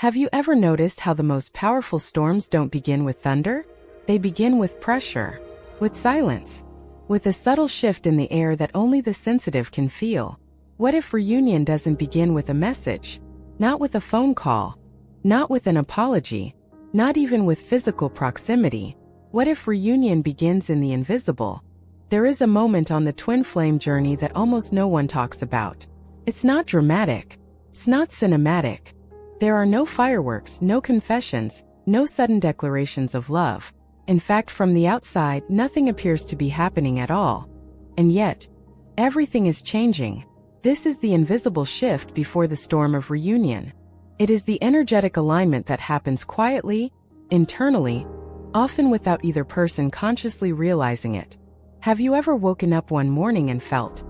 Have you ever noticed how the most powerful storms don't begin with thunder? They begin with pressure, with silence, with a subtle shift in the air that only the sensitive can feel. What if reunion doesn't begin with a message? Not with a phone call, not with an apology, not even with physical proximity. What if reunion begins in the invisible? There is a moment on the twin flame journey that almost no one talks about. It's not dramatic. It's not cinematic. There are no fireworks, no confessions, no sudden declarations of love. In fact, from the outside, nothing appears to be happening at all. And yet, everything is changing. This is the invisible shift before the storm of reunion. It is the energetic alignment that happens quietly, internally, often without either person consciously realizing it. Have you ever woken up one morning and felt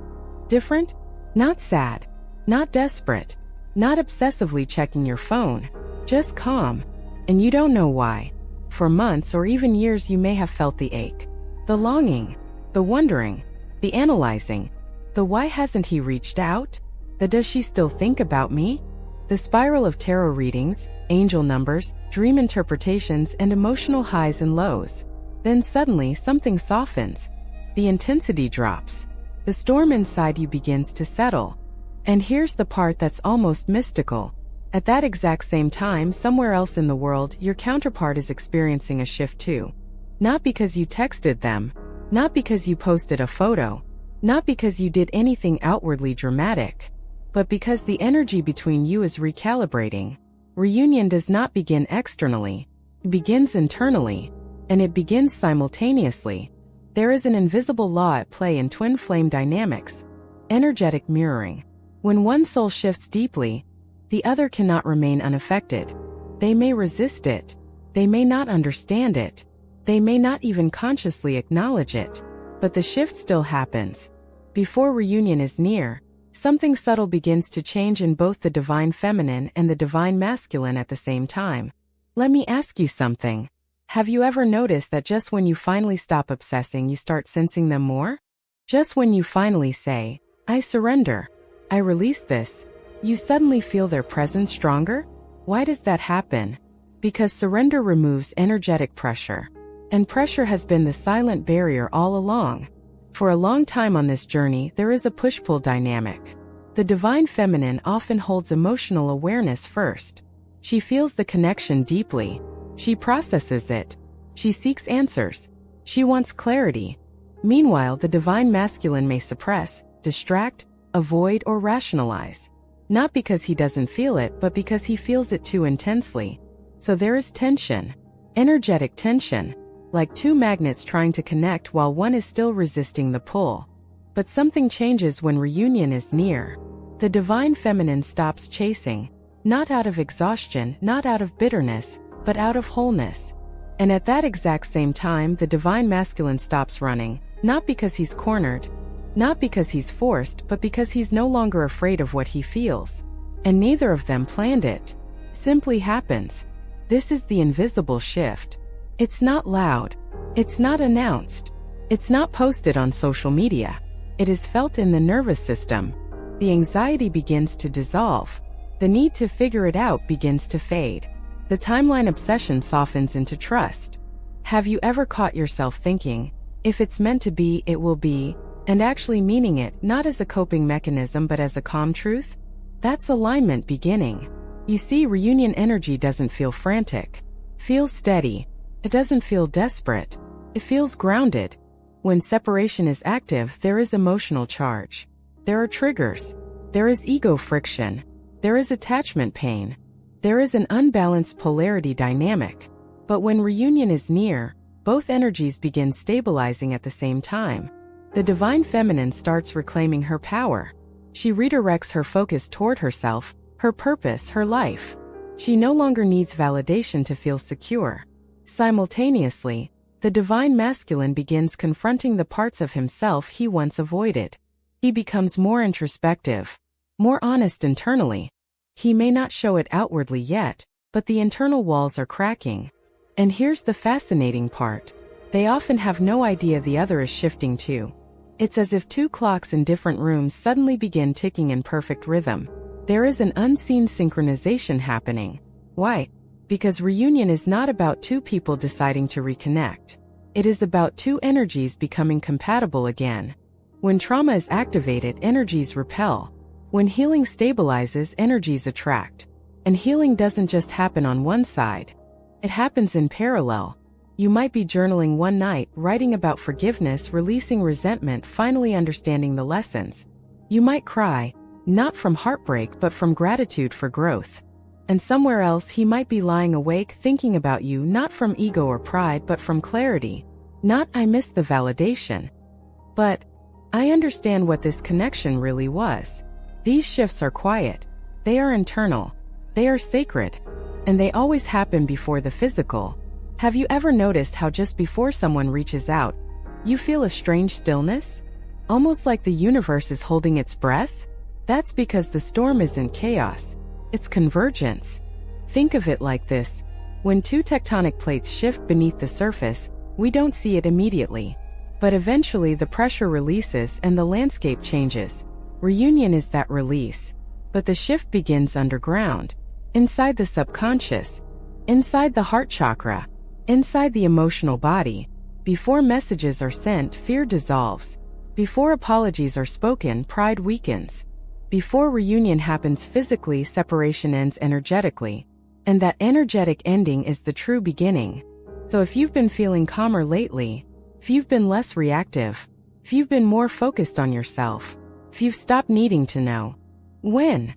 different? Not sad, not desperate, not obsessively checking your phone, just calm. And you don't know why. For months or even years you may have felt the ache, the longing, the wondering, the analyzing, the why hasn't he reached out? The does she still think about me? The spiral of tarot readings, angel numbers, dream interpretations, and emotional highs and lows. Then suddenly something softens. The intensity drops. The storm inside you begins to settle. And here's the part that's almost mystical. At that exact same time, somewhere else in the world, your counterpart is experiencing a shift too. Not because you texted them, not because you posted a photo, not because you did anything outwardly dramatic, but because the energy between you is recalibrating. Reunion does not begin externally. It begins internally, and it begins simultaneously. There is an invisible law at play in twin flame dynamics: energetic mirroring. When one soul shifts deeply, the other cannot remain unaffected. They may resist it. They may not understand it. They may not even consciously acknowledge it. But the shift still happens. Before reunion is near, something subtle begins to change in both the divine feminine and the divine masculine at the same time. Let me ask you something. Have you ever noticed that just when you finally stop obsessing, you start sensing them more? Just when you finally say, I surrender, I release this, you suddenly feel their presence stronger? Why does that happen? Because surrender removes energetic pressure. And pressure has been the silent barrier all along. For a long time on this journey, there is a push-pull dynamic. The divine feminine often holds emotional awareness first. She feels the connection deeply. She processes it. She seeks answers. She wants clarity. Meanwhile, the divine masculine may suppress, distract, avoid, or rationalize. Not because he doesn't feel it, but because he feels it too intensely. So there is tension, energetic tension, like two magnets trying to connect while one is still resisting the pull. But something changes when reunion is near. The divine feminine stops chasing, not out of exhaustion, not out of bitterness, but out of wholeness. And at that exact same time, the divine masculine stops running, not because he's cornered, not because he's forced, but because he's no longer afraid of what he feels. And neither of them planned it. Simply happens. This is the invisible shift. It's not loud. It's not announced. It's not posted on social media. It is felt in the nervous system. The anxiety begins to dissolve. The need to figure it out begins to fade. The timeline obsession softens into trust. Have you ever caught yourself thinking, if it's meant to be, it will be, and actually meaning it not as a coping mechanism but as a calm truth? That's alignment beginning. You see, reunion energy doesn't feel frantic. Feels steady. It doesn't feel desperate. It feels grounded. When separation is active, there is emotional charge. There are triggers. There is ego friction. There is attachment pain. There is an unbalanced polarity dynamic. But when reunion is near, both energies begin stabilizing at the same time. The divine feminine starts reclaiming her power. She redirects her focus toward herself, her purpose, her life. She no longer needs validation to feel secure. Simultaneously, the divine masculine begins confronting the parts of himself he once avoided. He becomes more introspective, more honest internally. He may not show it outwardly yet, but the internal walls are cracking. And here's the fascinating part. They often have no idea the other is shifting too. It's as if two clocks in different rooms suddenly begin ticking in perfect rhythm. There is an unseen synchronization happening. Why? Because reunion is not about two people deciding to reconnect. It is about two energies becoming compatible again. When trauma is activated, energies repel. When healing stabilizes, energies attract. And healing doesn't just happen on one side. It happens in parallel. You might be journaling one night, writing about forgiveness, releasing resentment, finally understanding the lessons. You might cry, not from heartbreak but from gratitude for growth. And somewhere else he might be lying awake thinking about you, not from ego or pride but from clarity. Not "I missed the validation," but "I understand what this connection really was." These shifts are quiet. They are internal. They are sacred. And they always happen before the physical. Have you ever noticed how just before someone reaches out, you feel a strange stillness? Almost like the universe is holding its breath? That's because the storm isn't chaos. It's convergence. Think of it like this. When two tectonic plates shift beneath the surface, we don't see it immediately. But eventually the pressure releases and the landscape changes. Reunion is that release. But the shift begins underground. Inside the subconscious. Inside the heart chakra. Inside the emotional body. Before messages are sent, fear dissolves. Before apologies are spoken, pride weakens. Before reunion happens physically, separation ends energetically. And that energetic ending is the true beginning. So if you've been feeling calmer lately, if you've been less reactive, if you've been more focused on yourself, if you've stopped needing to know when,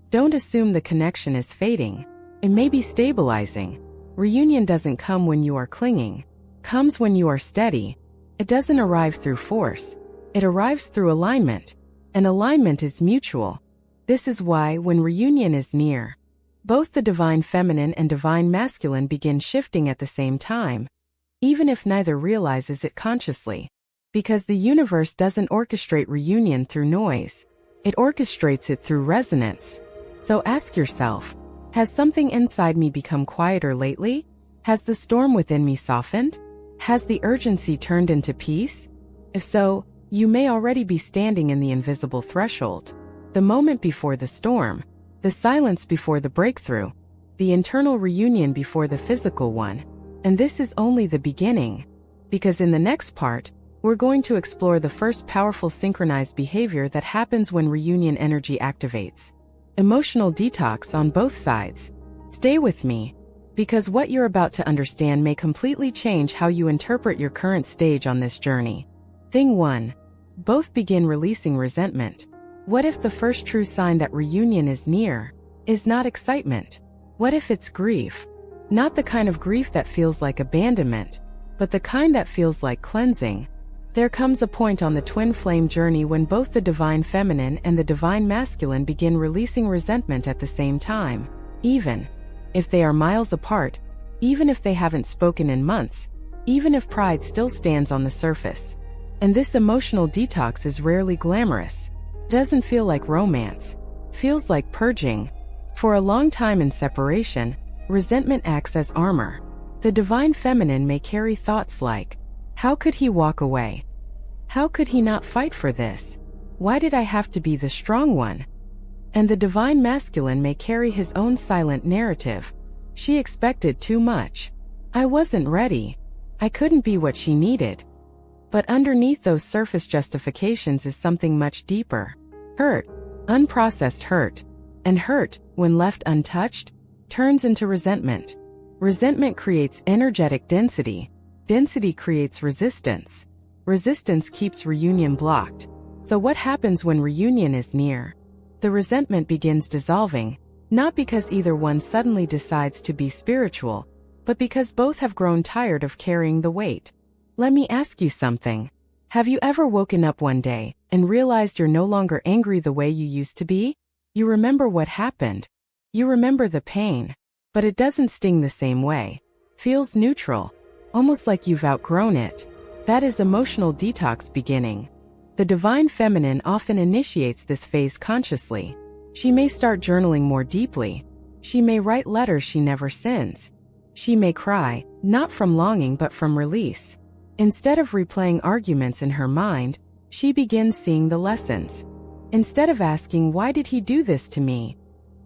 don't assume the connection is fading. It may be stabilizing. Reunion doesn't come when you are clinging. Comes when you are steady. It doesn't arrive through force. It arrives through alignment. And alignment is mutual. This is why, when reunion is near, both the divine feminine and divine masculine begin shifting at the same time, even if neither realizes it consciously. Because the universe doesn't orchestrate reunion through noise. It orchestrates it through resonance. So ask yourself, has something inside me become quieter lately? Has the storm within me softened? Has the urgency turned into peace? If so, you may already be standing in the invisible threshold. The moment before the storm. The silence before the breakthrough. The internal reunion before the physical one. And this is only the beginning. Because in the next part, we're going to explore the first powerful synchronized behavior that happens when reunion energy activates. Emotional detox on both sides. Stay with me, because what you're about to understand may completely change how you interpret your current stage on this journey. Thing 1. Both begin releasing resentment. What if the first true sign that reunion is near is not excitement? What if it's grief? Not the kind of grief that feels like abandonment, but the kind that feels like cleansing. There comes a point on the twin flame journey when both the divine feminine and the divine masculine begin releasing resentment at the same time. Even if they are miles apart, even if they haven't spoken in months, even if pride still stands on the surface. And this emotional detox is rarely glamorous. Doesn't feel like romance. Feels like purging. For a long time in separation, resentment acts as armor. The divine feminine may carry thoughts like, how could he walk away? How could he not fight for this? Why did I have to be the strong one? And the divine masculine may carry his own silent narrative. She expected too much. I wasn't ready. I couldn't be what she needed. But underneath those surface justifications is something much deeper. Hurt. Unprocessed hurt. And hurt, when left untouched, turns into resentment. Resentment creates energetic density. Density creates resistance. Resistance keeps reunion blocked. So what happens when reunion is near? The resentment begins dissolving, not because either one suddenly decides to be spiritual, but because both have grown tired of carrying the weight. Let me ask you something. Have you ever woken up one day and realized you're no longer angry the way you used to be? You remember what happened. You remember the pain. But it doesn't sting the same way. Feels neutral. Almost like you've outgrown it. That is emotional detox beginning. The divine feminine often initiates this phase consciously. She may start journaling more deeply. She may write letters she never sends. She may cry, not from longing but from release. Instead of replaying arguments in her mind, she begins seeing the lessons. Instead of asking, why did he do this to me?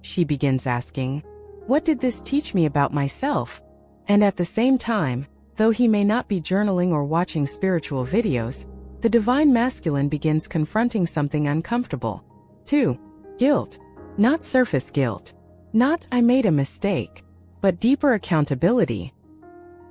She begins asking, What did this teach me about myself? And at the same time, though he may not be journaling or watching spiritual videos, the divine masculine begins confronting something uncomfortable. 2. Guilt. Not surface guilt. Not "I made a mistake," but deeper accountability.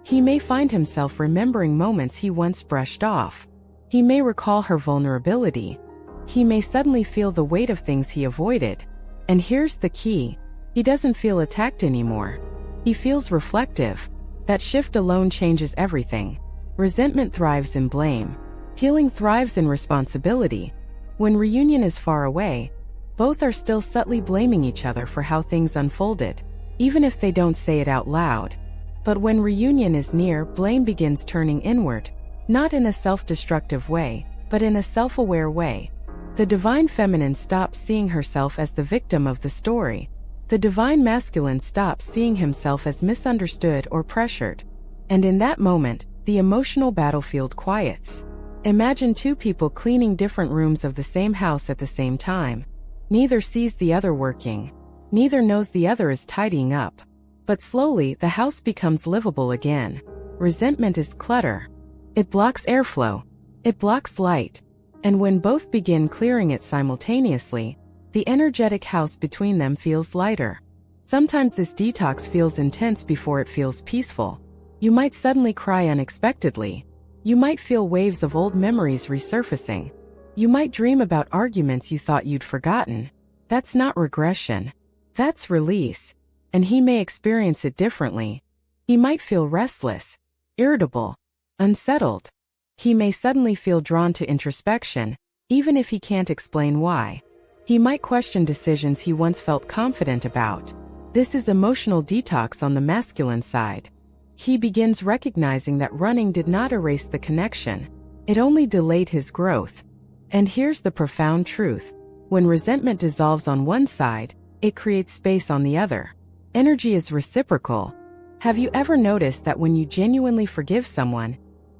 He may find himself remembering moments he once brushed off. He may recall her vulnerability. He may suddenly feel the weight of things he avoided. And here's the key. He doesn't feel attacked anymore. He feels reflective. That shift alone changes everything. Resentment thrives in blame. Healing thrives in responsibility. When reunion is far away, both are still subtly blaming each other for how things unfolded, even if they don't say it out loud. But when reunion is near, blame begins turning inward, not in a self-destructive way, but in a self-aware way. The divine feminine stops seeing herself as the victim of the story. The divine masculine stops seeing himself as misunderstood or pressured. And in that moment, the emotional battlefield quiets. Imagine two people cleaning different rooms of the same house at the same time. Neither sees the other working. Neither knows the other is tidying up. But slowly, the house becomes livable again. Resentment is clutter. It blocks airflow. It blocks light. And when both begin clearing it simultaneously, the energetic house between them feels lighter. Sometimes this detox feels intense before it feels peaceful. You might suddenly cry unexpectedly. You might feel waves of old memories resurfacing. You might dream about arguments you thought you'd forgotten. That's not regression. That's release. And he may experience it differently. He might feel restless, irritable, unsettled. He may suddenly feel drawn to introspection, even if he can't explain why. He might question decisions he once felt confident about. This is emotional detox on the masculine side. He begins recognizing that running did not erase the connection. It only delayed his growth. And here's the profound truth. When resentment dissolves on one side, it creates space on the other. Energy is reciprocal. Have you ever noticed that when you genuinely forgive someone,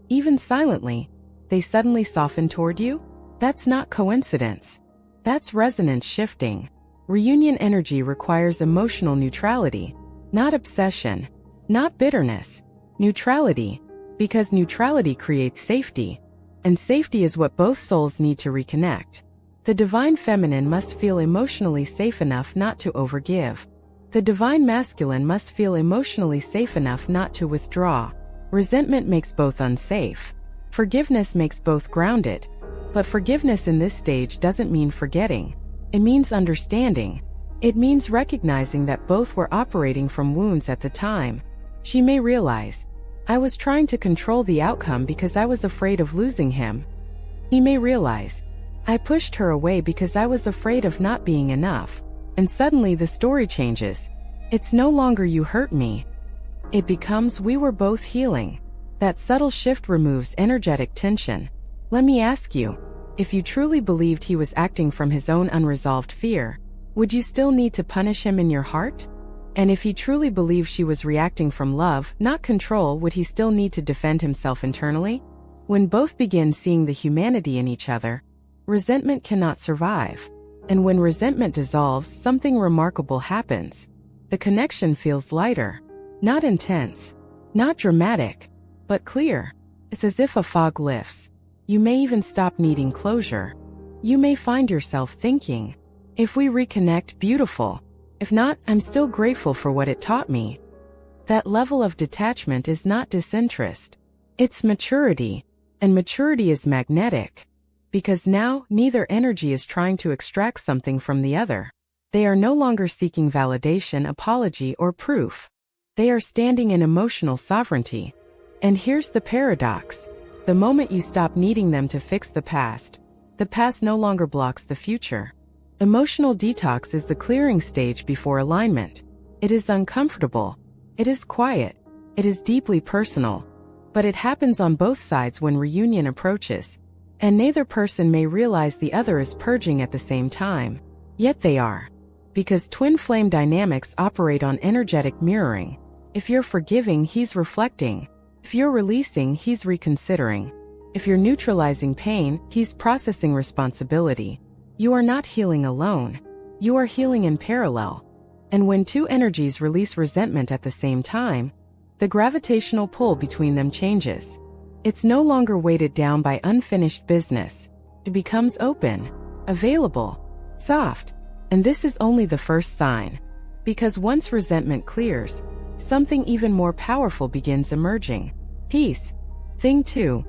even silently, they suddenly soften toward you? That's not coincidence. That's resonance shifting. Reunion energy requires emotional neutrality, not obsession, not bitterness. Neutrality, because neutrality creates safety. And safety is what both souls need to reconnect. The divine feminine must feel emotionally safe enough not to overgive. The divine masculine must feel emotionally safe enough not to withdraw. Resentment makes both unsafe. Forgiveness makes both grounded. But forgiveness in this stage doesn't mean forgetting. It means understanding. It means recognizing that both were operating from wounds at the time. She may realize, I was trying to control the outcome because I was afraid of losing him. He may realize, I pushed her away because I was afraid of not being enough. And suddenly the story changes. It's no longer "you hurt me." It becomes "we were both healing." That subtle shift removes energetic tension. Let me ask you, if you truly believed he was acting from his own unresolved fear, would you still need to punish him in your heart? And if he truly believed she was reacting from love, not control, would he still need to defend himself internally? When both begin seeing the humanity in each other, resentment cannot survive. And when resentment dissolves, something remarkable happens. The connection feels lighter. Not intense. Not dramatic. But clear. It's as if a fog lifts. You may even stop needing closure. You may find yourself thinking, if we reconnect, beautiful. If not, I'm still grateful for what it taught me. That level of detachment is not disinterest. It's maturity. And maturity is magnetic. Because now, neither energy is trying to extract something from the other. They are no longer seeking validation, apology, or proof. They are standing in emotional sovereignty. And here's the paradox. The moment you stop needing them to fix the past no longer blocks the future. Emotional detox is the clearing stage before alignment. It is uncomfortable. It is quiet. It is deeply personal. But it happens on both sides when reunion approaches. And neither person may realize the other is purging at the same time. Yet they are. Because twin flame dynamics operate on energetic mirroring. If you're forgiving, he's reflecting. If you're releasing, he's reconsidering. If you're neutralizing pain, he's processing responsibility. You are not healing alone. You are healing in parallel. And when two energies release resentment at the same time, the gravitational pull between them changes. It's no longer weighted down by unfinished business. It becomes open, available, soft. And this is only the first sign. Because once resentment clears, something even more powerful begins emerging. Peace. Thing 2.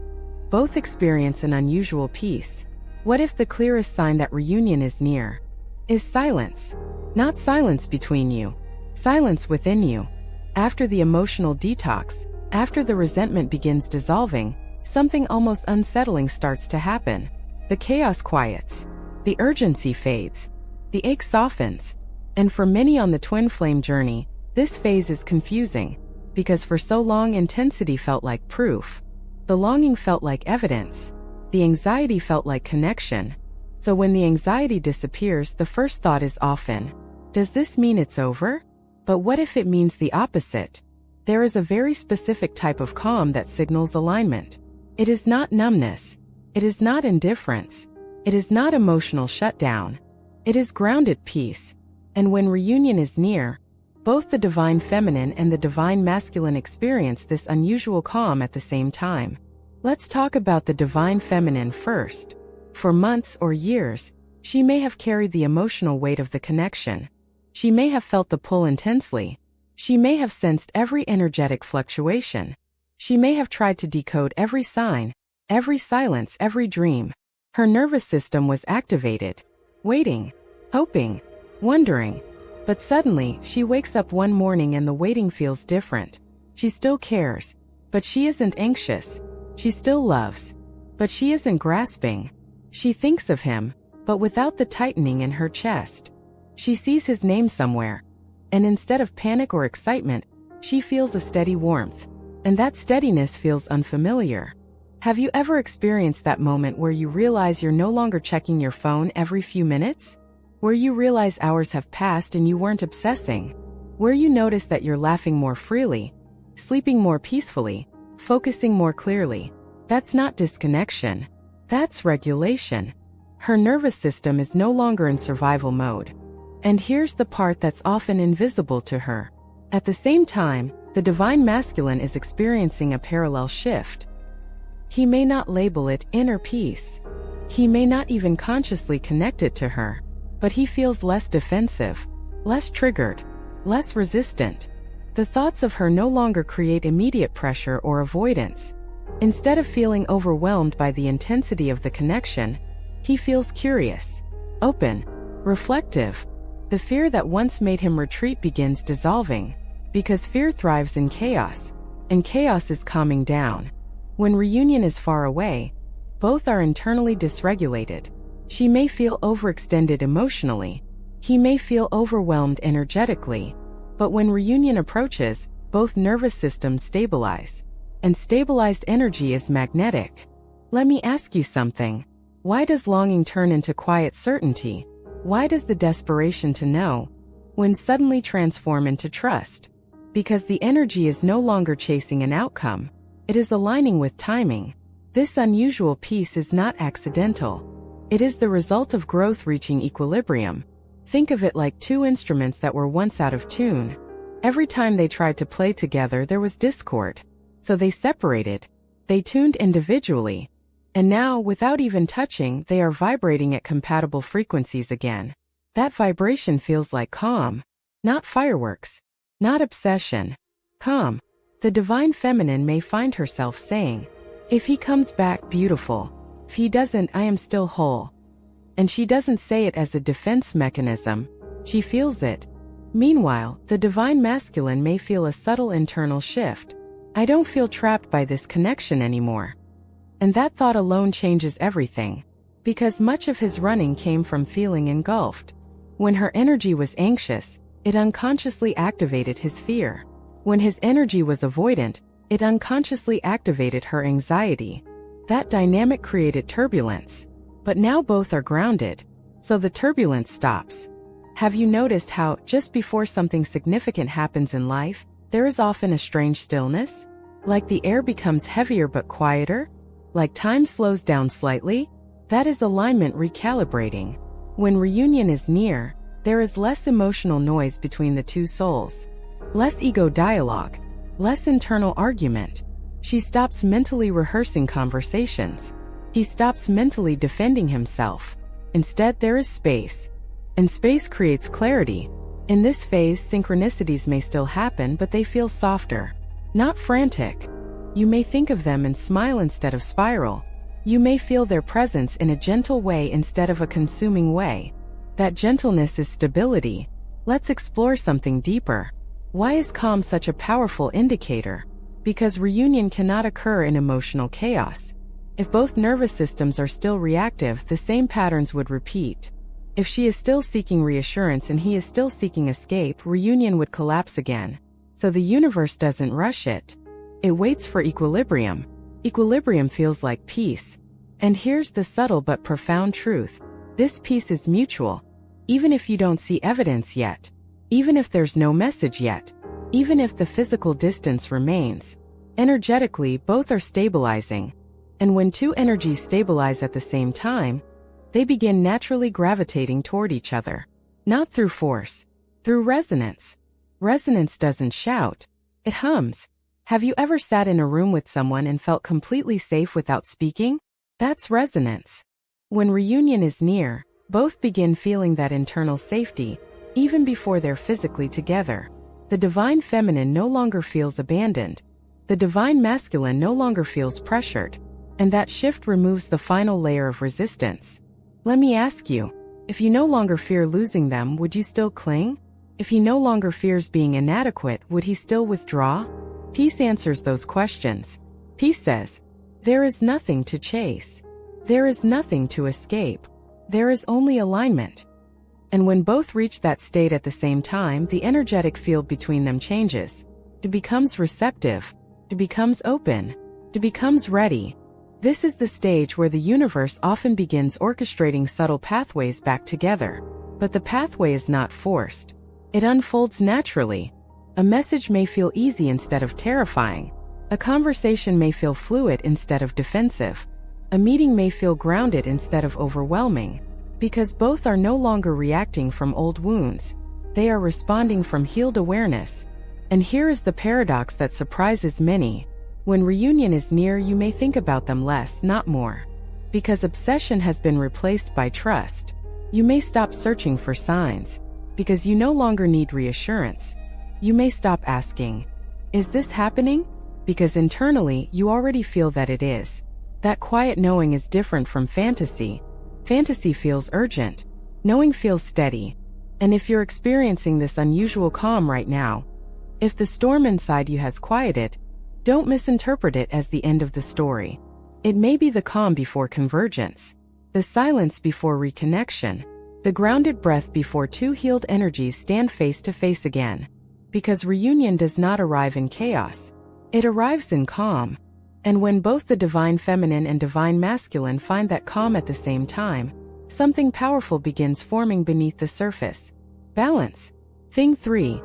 Both experience an unusual peace. What if the clearest sign that reunion is near is silence? Not silence between you, silence within you. After the emotional detox, after the resentment begins dissolving, something almost unsettling starts to happen. The chaos quiets. The urgency fades. The ache softens. And for many on the twin flame journey, this phase is confusing, because for so long intensity felt like proof. The longing felt like evidence. The anxiety felt like connection. So when the anxiety disappears, the first thought is often, does this mean it's over? But what if it means the opposite? There is a very specific type of calm that signals alignment. It is not numbness. It is not indifference. It is not emotional shutdown. It is grounded peace. And when reunion is near, both the divine feminine and the divine masculine experience this unusual calm at the same time. Let's talk about the divine feminine first. For months or years, she may have carried the emotional weight of the connection. She may have felt the pull intensely. She may have sensed every energetic fluctuation. She may have tried to decode every sign, every silence, every dream. Her nervous system was activated, waiting, hoping, wondering. But suddenly, she wakes up one morning and the waiting feels different. She still cares, but she isn't anxious. She still loves, but she isn't grasping. She thinks of him, but without the tightening in her chest. She sees his name somewhere, and instead of panic or excitement, she feels a steady warmth. And that steadiness feels unfamiliar. Have you ever experienced that moment where you realize you're no longer checking your phone every few minutes? Where you realize hours have passed and you weren't obsessing? Where you notice that you're laughing more freely, sleeping more peacefully, focusing more clearly? That's not disconnection. That's regulation. Her nervous system is no longer in survival mode. And here's the part that's often invisible to her. At the same time, the divine masculine is experiencing a parallel shift. He may not label it inner peace. He may not even consciously connect it to her. But he feels less defensive, less triggered, less resistant. The thoughts of her no longer create immediate pressure or avoidance. Instead of feeling overwhelmed by the intensity of the connection, he feels curious, open, reflective. The fear that once made him retreat begins dissolving, because fear thrives in chaos, and chaos is calming down. When reunion is far away, both are internally dysregulated. She may feel overextended emotionally. He may feel overwhelmed energetically. But when reunion approaches, both nervous systems stabilize. And stabilized energy is magnetic. Let me ask you something. Why does longing turn into quiet certainty? Why does the desperation to know when suddenly transform into trust? Because the energy is no longer chasing an outcome. It is aligning with timing. This unusual peace is not accidental. It is the result of growth reaching equilibrium. Think of it like two instruments that were once out of tune. Every time they tried to play together, there was discord. So they separated. They tuned individually. And now, without even touching, they are vibrating at compatible frequencies again. That vibration feels like calm. Not fireworks. Not obsession. Calm. The divine feminine may find herself saying, if he comes back, beautiful. If he doesn't, I am still whole. And she doesn't say it as a defense mechanism. She feels it. Meanwhile, the divine masculine may feel a subtle internal shift. I don't feel trapped by this connection anymore. And that thought alone changes everything. Because much of his running came from feeling engulfed. When her energy was anxious, it unconsciously activated his fear. When his energy was avoidant, it unconsciously activated her anxiety. That dynamic created turbulence. But now both are grounded, so the turbulence stops. Have you noticed how, just before something significant happens in life, there is often a strange stillness? Like the air becomes heavier but quieter? Like time slows down slightly? That is alignment recalibrating. When reunion is near, There is less emotional noise between the two souls. Less ego dialogue. Less internal argument. She stops mentally rehearsing conversations. He stops mentally defending himself. Instead, there is space. And space creates clarity. In this phase, synchronicities may still happen, but they feel softer. Not frantic. You may think of them and smile instead of spiral. You may feel their presence in a gentle way instead of a consuming way. That gentleness is stability. Let's explore something deeper. Why is calm such a powerful indicator? Because reunion cannot occur in emotional chaos. If both nervous systems are still reactive, the same patterns would repeat. If she is still seeking reassurance and he is still seeking escape, reunion would collapse again. So the universe doesn't rush it. It waits for equilibrium. Equilibrium feels like peace. And here's the subtle but profound truth. This peace is mutual. Even if you don't see evidence yet. Even if there's no message yet. Even if the physical distance remains. Energetically, both are stabilizing. And when two energies stabilize at the same time, they begin naturally gravitating toward each other. Not through force. Through resonance. Resonance doesn't shout. It hums. Have you ever sat in a room with someone and felt completely safe without speaking? That's resonance. When reunion is near, both begin feeling that internal safety, even before they're physically together. The divine feminine no longer feels abandoned. The divine masculine no longer feels pressured. And that shift removes the final layer of resistance. Let me ask you, if you no longer fear losing them, would you still cling? If he no longer fears being inadequate, would he still withdraw? Peace answers those questions. Peace says, there is nothing to chase. There is nothing to escape. There is only alignment. And when both reach that state at the same time, the energetic field between them changes. It becomes receptive. It becomes open. It becomes ready. This is the stage where the universe often begins orchestrating subtle pathways back together. But the pathway is not forced. It unfolds naturally. A message may feel easy instead of terrifying. A conversation may feel fluid instead of defensive. A meeting may feel grounded instead of overwhelming. Because both are no longer reacting from old wounds. They are responding from healed awareness. And here is the paradox that surprises many. When reunion is near, you may think about them less, not more. Because obsession has been replaced by trust. You may stop searching for signs. Because you no longer need reassurance. You may stop asking, is this happening? Because internally, you already feel that it is. That quiet knowing is different from fantasy. Fantasy feels urgent. Knowing feels steady. And if you're experiencing this unusual calm right now, if the storm inside you has quieted, don't misinterpret it as the end of the story. It may be the calm before convergence, the silence before reconnection, the grounded breath before two healed energies stand face to face again. Because reunion does not arrive in chaos. It arrives in calm. And when both the divine feminine and divine masculine find that calm at the same time, something powerful begins forming beneath the surface. Balance. Thing 3.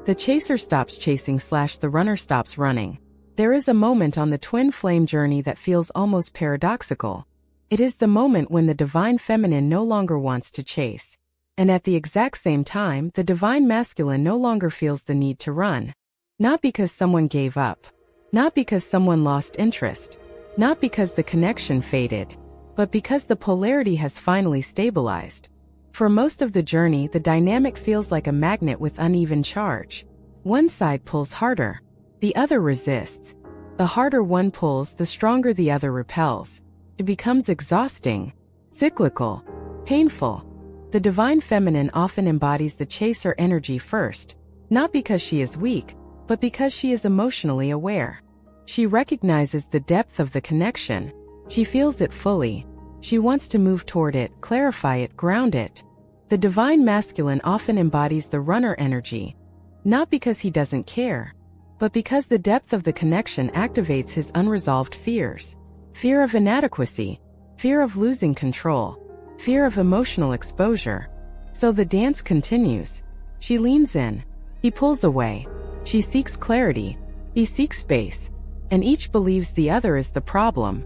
The chaser stops chasing / the runner stops running. There is a moment on the twin flame journey that feels almost paradoxical. It is the moment when the divine feminine no longer wants to chase. And at the exact same time, the divine masculine no longer feels the need to run. Not because someone gave up. Not because someone lost interest. Not because the connection faded. But because the polarity has finally stabilized. For most of the journey, the dynamic feels like a magnet with uneven charge. One side pulls harder. The other resists. The harder one pulls, the stronger the other repels. It becomes exhausting, cyclical, painful. The divine feminine often embodies the chaser energy first, not because she is weak, but because she is emotionally aware. She recognizes the depth of the connection. She feels it fully. She wants to move toward it, clarify it, ground it. The divine masculine often embodies the runner energy, not because he doesn't care, but because the depth of the connection activates his unresolved fears. Fear of inadequacy, fear of losing control, fear of emotional exposure. So the dance continues. She leans in. He pulls away. She seeks clarity. He seeks space. And each believes the other is the problem.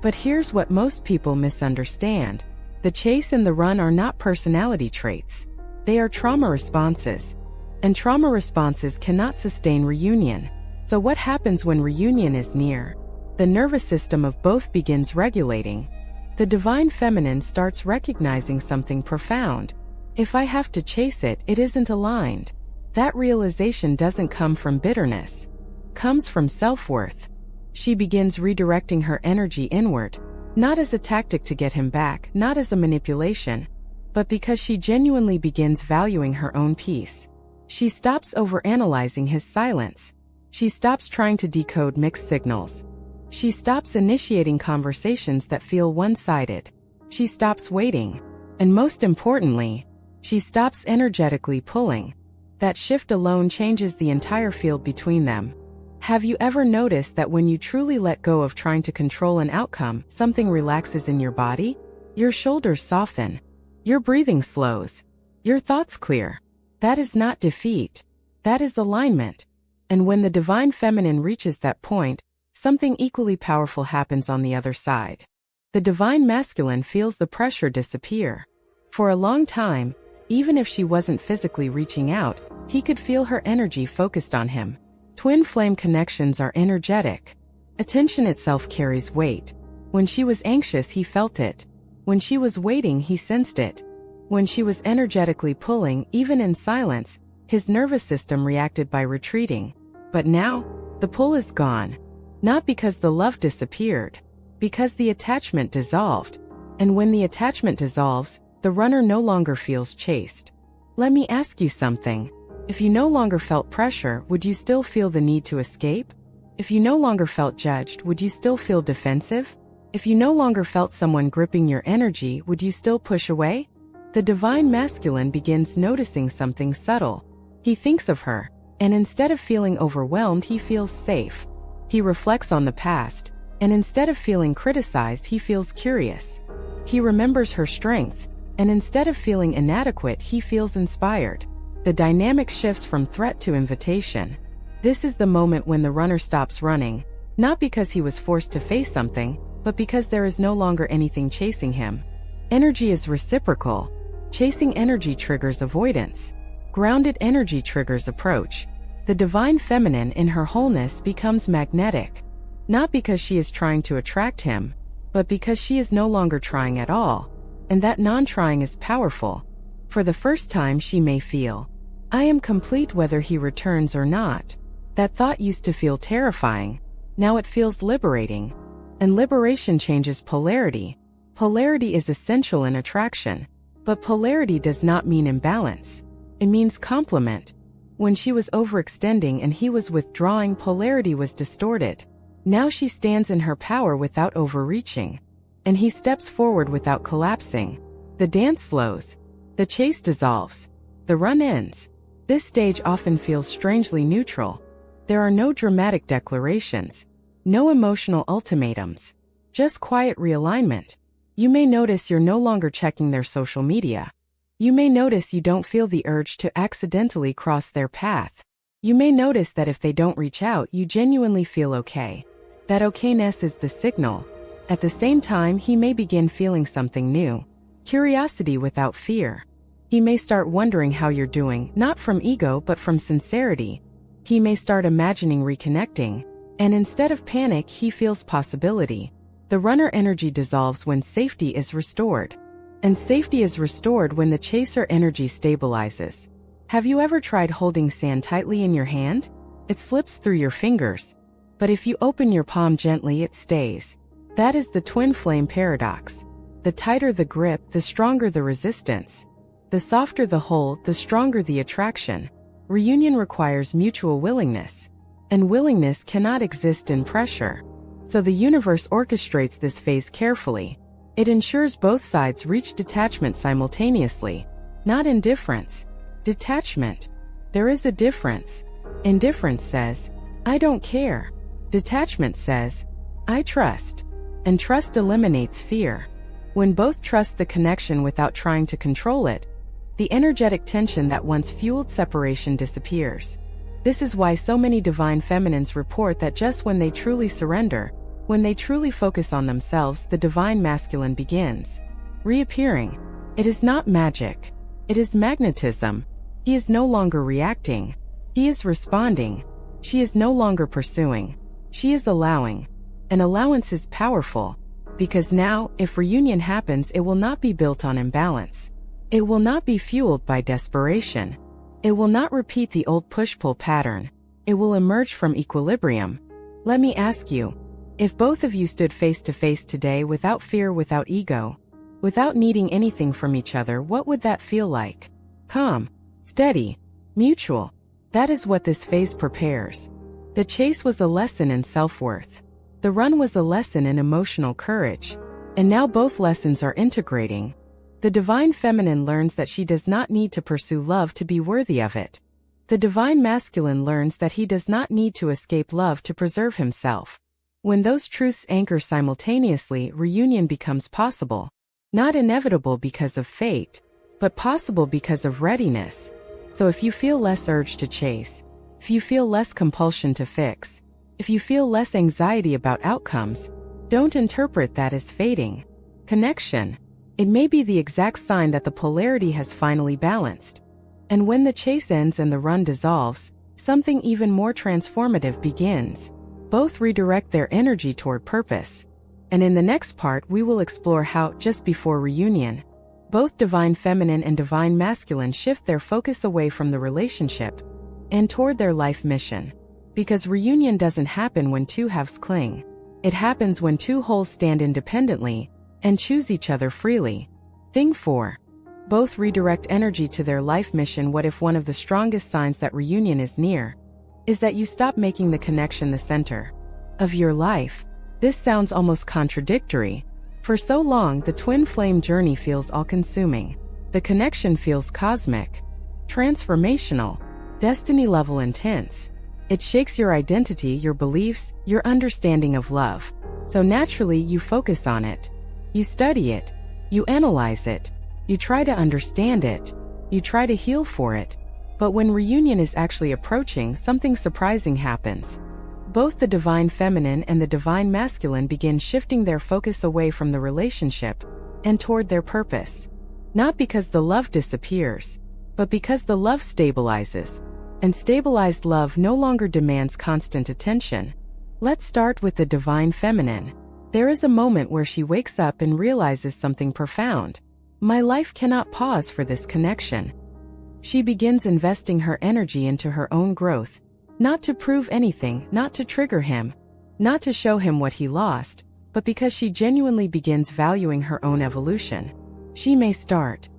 But here's what most people misunderstand. The chase and the run are not personality traits. They are trauma responses. And trauma responses cannot sustain reunion. So what happens when reunion is near? The nervous system of both begins regulating. The divine feminine starts recognizing something profound. If I have to chase it, it isn't aligned. That realization doesn't come from bitterness. Comes from self-worth. She begins redirecting her energy inward, not as a tactic to get him back, not as a manipulation, but because she genuinely begins valuing her own peace. She stops overanalyzing his silence. She stops trying to decode mixed signals. She stops initiating conversations that feel one-sided. She stops waiting. And most importantly, she stops energetically pulling. That shift alone changes the entire field between them. Have you ever noticed that when you truly let go of trying to control an outcome, something relaxes in your body? Your shoulders soften. Your breathing slows. Your thoughts clear. That is not defeat. That is alignment. And when the divine feminine reaches that point, something equally powerful happens on the other side. The divine masculine feels the pressure disappear. For a long time, even if she wasn't physically reaching out, he could feel her energy focused on him. Twin flame connections are energetic. Attention itself carries weight. When she was anxious, he felt it. When she was waiting, he sensed it. When she was energetically pulling, even in silence, his nervous system reacted by retreating. But now, the pull is gone. Not because the love disappeared, because the attachment dissolved. And when the attachment dissolves, the runner no longer feels chased. Let me ask you something. If you no longer felt pressure, would you still feel the need to escape? If you no longer felt judged, would you still feel defensive? If you no longer felt someone gripping your energy, would you still push away? The divine masculine begins noticing something subtle. He thinks of her, and instead of feeling overwhelmed, he feels safe. He reflects on the past, and instead of feeling criticized, he feels curious. He remembers her strength, and instead of feeling inadequate, he feels inspired. The dynamic shifts from threat to invitation. This is the moment when the runner stops running, not because he was forced to face something, but because there is no longer anything chasing him. Energy is reciprocal. Chasing energy triggers avoidance. Grounded energy triggers approach. The divine feminine in her wholeness becomes magnetic, not because she is trying to attract him, but because she is no longer trying at all. And that non-trying is powerful. For the first time, she may feel, I am complete whether he returns or not. That thought used to feel terrifying. Now it feels liberating. And liberation changes polarity. Polarity is essential in attraction. But polarity does not mean imbalance. It means complement. When she was overextending and he was withdrawing, polarity was distorted. Now she stands in her power without overreaching. And he steps forward without collapsing. The dance slows. The chase dissolves. The run ends. This stage often feels strangely neutral. There are no dramatic declarations. No emotional ultimatums. Just quiet realignment. You may notice you're no longer checking their social media. You may notice you don't feel the urge to accidentally cross their path. You may notice that if they don't reach out, you genuinely feel okay. That okayness is the signal. At the same time, he may begin feeling something new. Curiosity without fear. He may start wondering how you're doing, not from ego but from sincerity. He may start imagining reconnecting. And instead of panic, he feels possibility. The runner energy dissolves when safety is restored. And safety is restored when the chaser energy stabilizes. Have you ever tried holding sand tightly in your hand? It slips through your fingers. But if you open your palm gently, it stays. That is the twin flame paradox. The tighter the grip, the stronger the resistance. The softer the hold, the stronger the attraction. Reunion requires mutual willingness. And willingness cannot exist in pressure. So the universe orchestrates this phase carefully. It ensures both sides reach detachment simultaneously. Not indifference. Detachment. There is a difference. Indifference says, I don't care. Detachment says, I trust. And trust eliminates fear. When both trust the connection without trying to control it, the energetic tension that once fueled separation disappears. This is why so many divine feminines report that just when they truly surrender, when they truly focus on themselves, the divine masculine begins reappearing. It is not magic. It is magnetism. He is no longer reacting. He is responding. She is no longer pursuing. She is allowing. An allowance is powerful, because now, if reunion happens, it will not be built on imbalance. It will not be fueled by desperation. It will not repeat the old push-pull pattern. It will emerge from equilibrium. Let me ask you, if both of you stood face to face today without fear, without ego, without needing anything from each other, what would that feel like? Calm, steady, mutual. That is what this phase prepares. The chase was a lesson in self-worth. The run was a lesson in emotional courage. And now both lessons are integrating. The divine feminine learns that she does not need to pursue love to be worthy of it. The divine masculine learns that he does not need to escape love to preserve himself. When those truths anchor simultaneously, reunion becomes possible. Not inevitable because of fate, but possible because of readiness. So if you feel less urge to chase, if you feel less compulsion to fix, if you feel less anxiety about outcomes, don't interpret that as fading. Connection. It may be the exact sign that the polarity has finally balanced. And when the chase ends and the run dissolves, something even more transformative begins. Both redirect their energy toward purpose. And in the next part, we will explore how, just before reunion, both divine feminine and divine masculine shift their focus away from the relationship and toward their life mission. Because reunion doesn't happen when two halves cling. It happens when two wholes stand independently and choose each other freely. Thing 4. Both redirect energy to their life mission. What if one of the strongest signs that reunion is near is that you stop making the connection the center of your life? This sounds almost contradictory. For so long, the twin flame journey feels all-consuming. The connection feels cosmic, transformational, destiny-level intense. It shakes your identity, your beliefs, your understanding of love. So naturally, you focus on it. You study it. You analyze it. You try to understand it. You try to heal for it. But when reunion is actually approaching, something surprising happens. Both the divine feminine and the divine masculine begin shifting their focus away from the relationship and toward their purpose. Not because the love disappears, but because the love stabilizes. And stabilized love no longer demands constant attention. Let's start with the divine feminine. There is a moment where she wakes up and realizes something profound. My life cannot pause for this connection. She begins investing her energy into her own growth, not to prove anything, not to trigger him, not to show him what he lost, but because she genuinely begins valuing her own evolution. She may start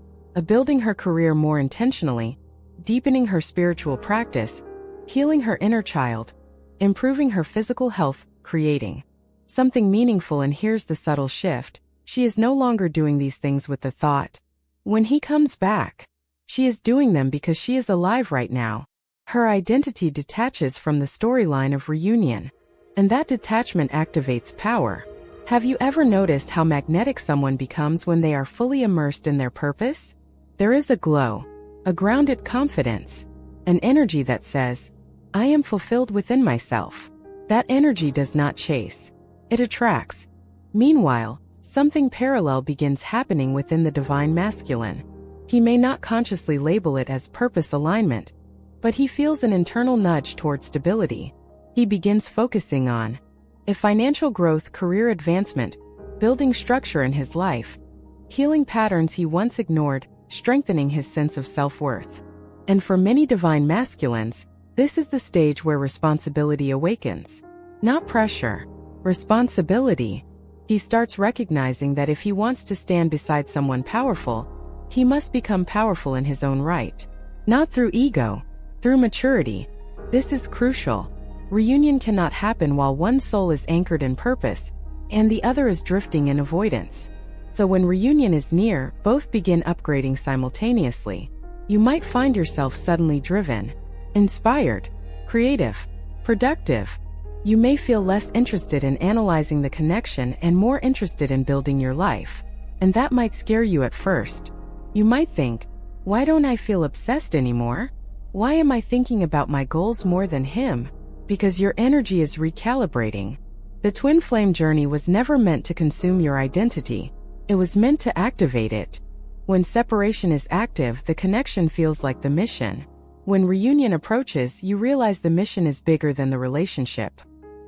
building her career more intentionally, deepening her spiritual practice, healing her inner child, improving her physical health, creating something meaningful. And here's the subtle shift. She is no longer doing these things with the thought, when he comes back. She is doing them because she is alive right now. Her identity detaches from the storyline of reunion. And that detachment activates power. Have you ever noticed how magnetic someone becomes when they are fully immersed in their purpose? There is a glow, a grounded confidence, an energy that says, I am fulfilled within myself. That energy does not chase. It attracts. Meanwhile, something parallel begins happening within the divine masculine. He may not consciously label it as purpose alignment, but he feels an internal nudge toward stability. He begins focusing on financial growth, career advancement, building structure in his life, healing patterns he once ignored, strengthening his sense of self-worth. And for many divine masculines, this is the stage where responsibility awakens. Not pressure. Responsibility. He starts recognizing that if he wants to stand beside someone powerful, he must become powerful in his own right. Not through ego, through maturity. This is crucial. Reunion cannot happen while one soul is anchored in purpose, and the other is drifting in avoidance. So when reunion is near, both begin upgrading simultaneously. You might find yourself suddenly driven, inspired, creative, productive. You may feel less interested in analyzing the connection and more interested in building your life. And that might scare you at first. You might think, why don't I feel obsessed anymore? Why am I thinking about my goals more than him? Because your energy is recalibrating. The twin flame journey was never meant to consume your identity. It was meant to activate it. When separation is active, the connection feels like the mission. When reunion approaches, you realize the mission is bigger than the relationship.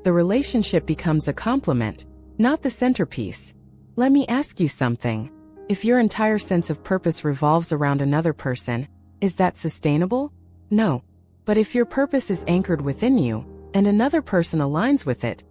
The relationship becomes a complement, not the centerpiece. Let me ask you something. If your entire sense of purpose revolves around another person, is that sustainable? No. But if your purpose is anchored within you, and another person aligns with it,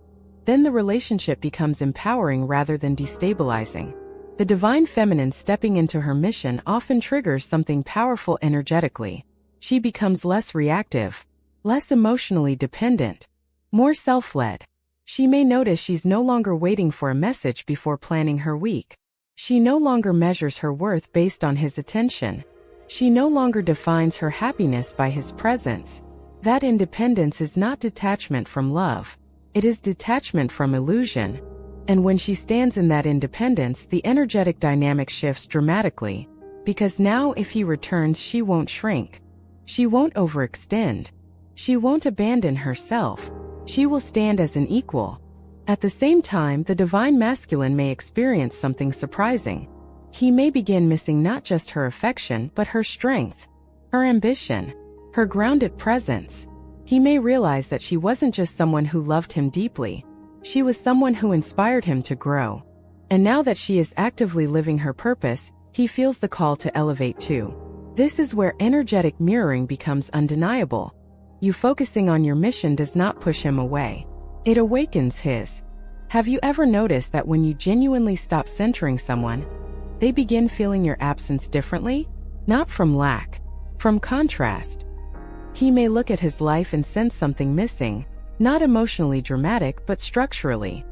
then the relationship becomes empowering rather than destabilizing. The divine feminine stepping into her mission often triggers something powerful energetically. She becomes less reactive, less emotionally dependent, more self-led. She may notice she's no longer waiting for a message before planning her week. She no longer measures her worth based on his attention. She no longer defines her happiness by his presence. That independence is not detachment from love. It is detachment from illusion. And when she stands in that independence, the energetic dynamic shifts dramatically. Because now if he returns, she won't shrink. She won't overextend. She won't abandon herself. She will stand as an equal. At the same time, the divine masculine may experience something surprising. He may begin missing not just her affection, but her strength, her ambition, her grounded presence. He may realize that she wasn't just someone who loved him deeply. She was someone who inspired him to grow. And now that she is actively living her purpose, he feels the call to elevate too. This is where energetic mirroring becomes undeniable. You focusing on your mission does not push him away. It awakens his. Have you ever noticed that when you genuinely stop centering someone, they begin feeling your absence differently? Not from lack, from contrast. He may look at his life and sense something missing, not emotionally dramatic but structurally.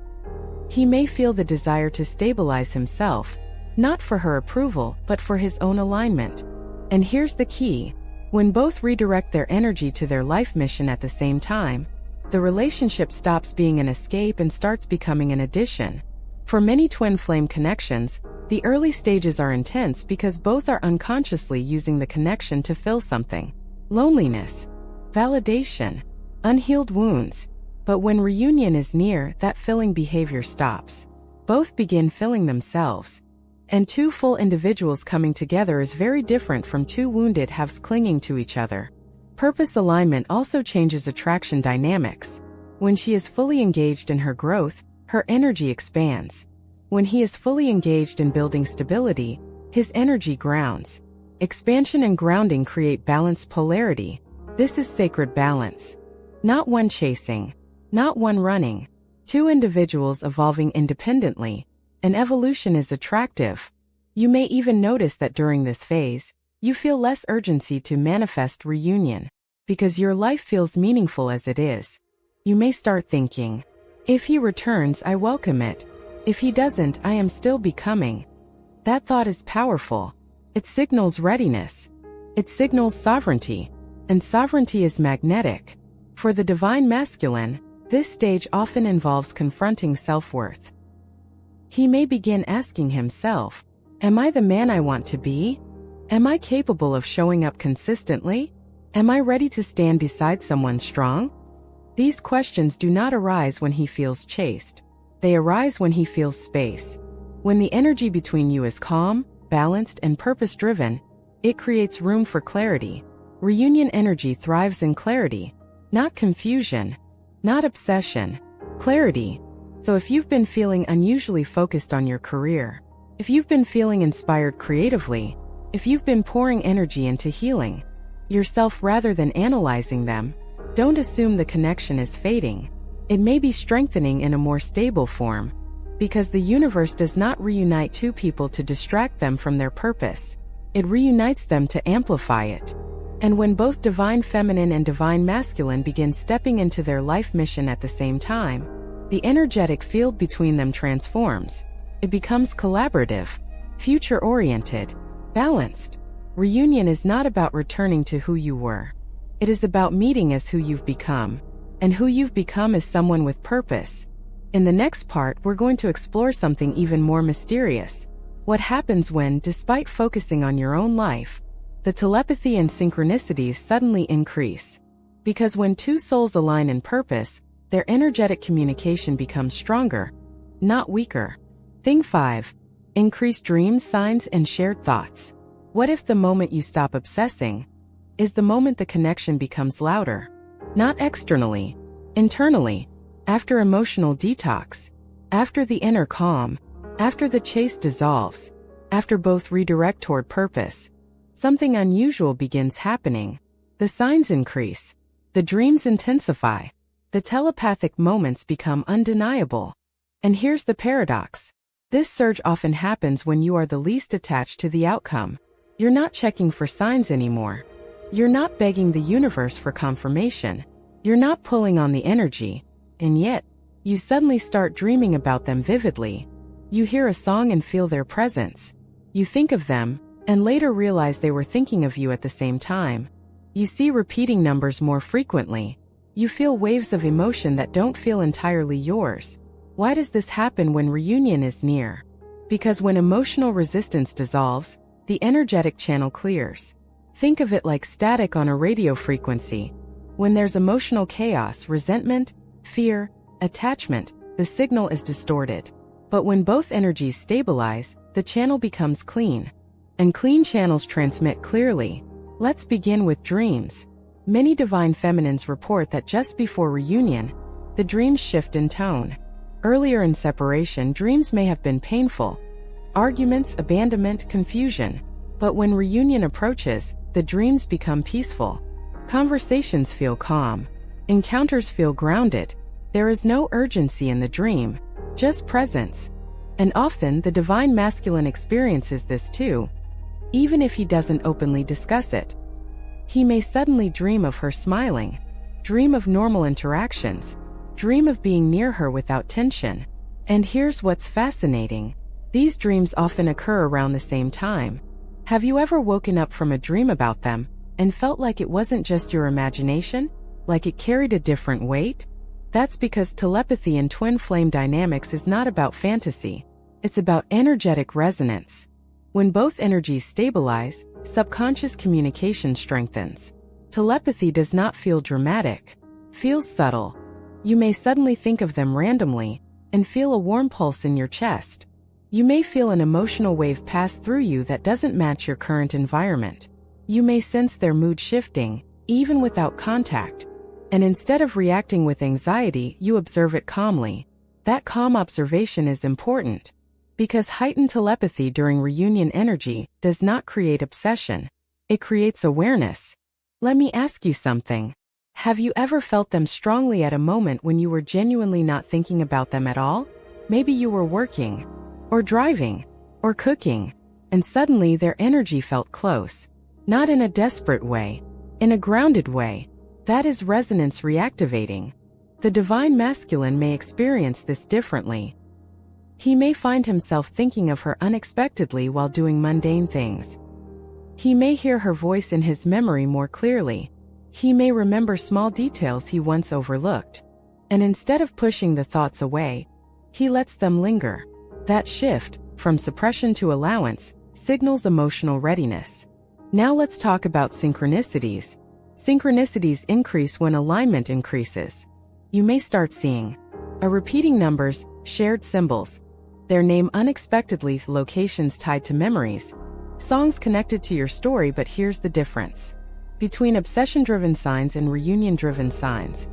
He may feel the desire to stabilize himself, not for her approval but for his own alignment. And here's the key. When both redirect their energy to their life mission at the same time, the relationship stops being an escape and starts becoming an addition. For many twin flame connections, the early stages are intense because both are unconsciously using the connection to fill something. Loneliness, validation, unhealed wounds. But when reunion is near, that filling behavior stops. Both begin filling themselves. And two full individuals coming together is very different from two wounded halves clinging to each other. Purpose alignment also changes attraction dynamics. When she is fully engaged in her growth, her energy expands. When he is fully engaged in building stability, his energy grounds. Expansion and grounding create balanced polarity. This is sacred balance. Not one chasing, not one running. Two individuals evolving independently. And evolution is attractive. You may even notice that during this phase, you feel less urgency to manifest reunion. Because your life feels meaningful as it is. You may start thinking, if he returns, I welcome it. If he doesn't, I am still becoming. That thought is powerful. It signals readiness. It signals sovereignty. And sovereignty is magnetic. For the divine masculine, this stage often involves confronting self-worth. He may begin asking himself, am I the man I want to be? Am I capable of showing up consistently? Am I ready to stand beside someone strong? These questions do not arise when he feels chased. They arise when he feels space. When the energy between you is calm, balanced, and purpose-driven, it creates room for clarity. Reunion energy thrives in clarity, not confusion, not obsession. Clarity. So if you've been feeling unusually focused on your career, if you've been feeling inspired creatively, if you've been pouring energy into healing yourself rather than analyzing them, don't assume the connection is fading. It may be strengthening in a more stable form, because the universe does not reunite two people to distract them from their purpose. It reunites them to amplify it. And when both divine feminine and divine masculine begin stepping into their life mission at the same time, the energetic field between them transforms. It becomes collaborative, future-oriented, balanced. Reunion is not about returning to who you were. It is about meeting as who you've become. And who you've become is someone with purpose. In the next part, we're going to explore something even more mysterious. What happens when, despite focusing on your own life, the telepathy and synchronicities suddenly increase. Because when two souls align in purpose, their energetic communication becomes stronger, not weaker. Thing 5. Increased dreams, signs, and shared thoughts. What if the moment you stop obsessing is the moment the connection becomes louder? Not externally, internally. After emotional detox. After the inner calm. After the chase dissolves. After both redirect toward purpose. Something unusual begins happening. The signs increase. The dreams intensify. The telepathic moments become undeniable. And here's the paradox. This surge often happens when you are the least attached to the outcome. You're not checking for signs anymore. You're not begging the universe for confirmation. You're not pulling on the energy. And yet, you suddenly start dreaming about them vividly. You hear a song and feel their presence. You think of them, and later realize they were thinking of you at the same time. You see repeating numbers more frequently. You feel waves of emotion that don't feel entirely yours. Why does this happen when reunion is near? Because when emotional resistance dissolves, the energetic channel clears. Think of it like static on a radio frequency. When there's emotional chaos, resentment, fear, attachment, the signal is distorted. But when both energies stabilize, the channel becomes clean. And clean channels transmit clearly. Let's begin with dreams. Many divine feminines report that just before reunion, the dreams shift in tone. Earlier in separation, dreams may have been painful. Arguments, abandonment, confusion. But when reunion approaches, the dreams become peaceful. Conversations feel calm. Encounters feel grounded. There is no urgency in the dream, just presence. And often the divine masculine experiences this too, even if he doesn't openly discuss it. He may suddenly dream of her smiling, dream of normal interactions, dream of being near her without tension. And here's what's fascinating. These dreams often occur around the same time. Have you ever woken up from a dream about them and felt like it wasn't just your imagination, like it carried a different weight? That's because telepathy and twin flame dynamics is not about fantasy. It's about energetic resonance. When both energies stabilize, subconscious communication strengthens. Telepathy does not feel dramatic, feels subtle. You may suddenly think of them randomly and feel a warm pulse in your chest. You may feel an emotional wave pass through you that doesn't match your current environment. You may sense their mood shifting, even without contact. And instead of reacting with anxiety, you observe it calmly. That calm observation is important. Because heightened telepathy during reunion energy does not create obsession. It creates awareness. Let me ask you something. Have you ever felt them strongly at a moment when you were genuinely not thinking about them at all? Maybe you were working, or driving, or cooking, and suddenly their energy felt close. Not in a desperate way, in a grounded way. That is resonance reactivating. The divine masculine may experience this differently. He may find himself thinking of her unexpectedly while doing mundane things. He may hear her voice in his memory more clearly. He may remember small details he once overlooked. And instead of pushing the thoughts away, he lets them linger. That shift, from suppression to allowance, signals emotional readiness. Now let's talk about synchronicities. Synchronicities increase when alignment increases. You may start seeing repeating numbers, shared symbols, their name unexpectedly, locations tied to memories, songs connected to your story. But here's the difference between obsession-driven signs and reunion-driven signs.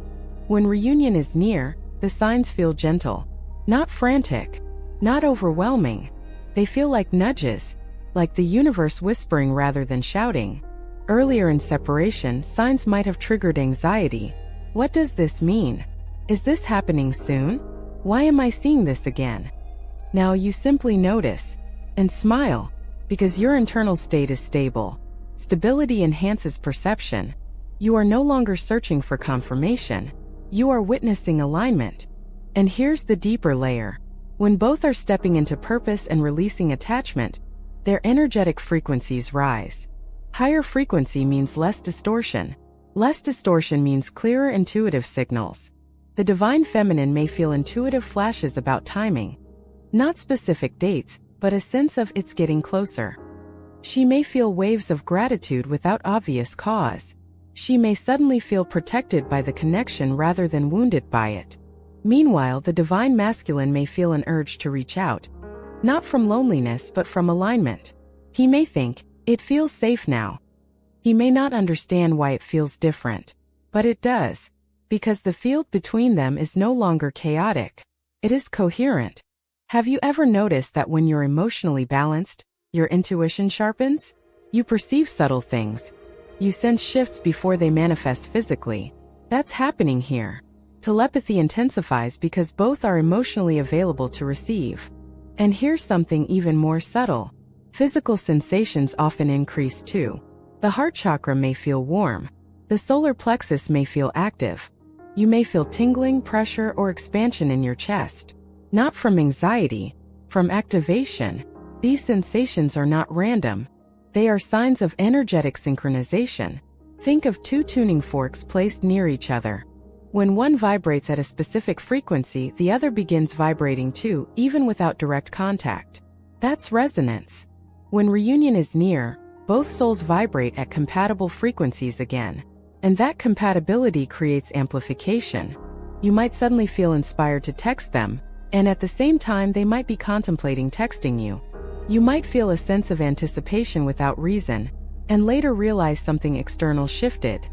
When reunion is near, the signs feel gentle, not frantic, not overwhelming. They feel like nudges, like the universe whispering rather than shouting. Earlier in separation, signs might have triggered anxiety. What does this mean? Is this happening soon? Why am I seeing this again? Now you simply notice and smile, because your internal state is stable. Stability enhances perception. You are no longer searching for confirmation. You are witnessing alignment. And here's the deeper layer. When both are stepping into purpose and releasing attachment, their energetic frequencies rise. Higher frequency means less distortion. Less distortion means clearer intuitive signals. The divine feminine may feel intuitive flashes about timing. Not specific dates, but a sense of it's getting closer. She may feel waves of gratitude without obvious cause. She may suddenly feel protected by the connection rather than wounded by it. Meanwhile, the divine masculine may feel an urge to reach out, Not from loneliness but from alignment. He may think, it feels safe now. He may not understand why it feels different. But it does. Because the field between them is no longer chaotic. It is coherent. Have you ever noticed that when you're emotionally balanced, your intuition sharpens? You perceive subtle things. You sense shifts before they manifest physically. That's happening here. Telepathy intensifies because both are emotionally available to receive. And here's something even more subtle. Physical sensations often increase too. The heart chakra may feel warm. The solar plexus may feel active. You may feel tingling, pressure, or expansion in your chest. Not from anxiety, from activation. These sensations are not random. They are signs of energetic synchronization. Think of two tuning forks placed near each other. When one vibrates at a specific frequency, the other begins vibrating too, even without direct contact. That's resonance. When reunion is near, both souls vibrate at compatible frequencies again. And that compatibility creates amplification. You might suddenly feel inspired to text them, and at the same time they might be contemplating texting you. You might feel a sense of anticipation without reason, and later realize something external shifted.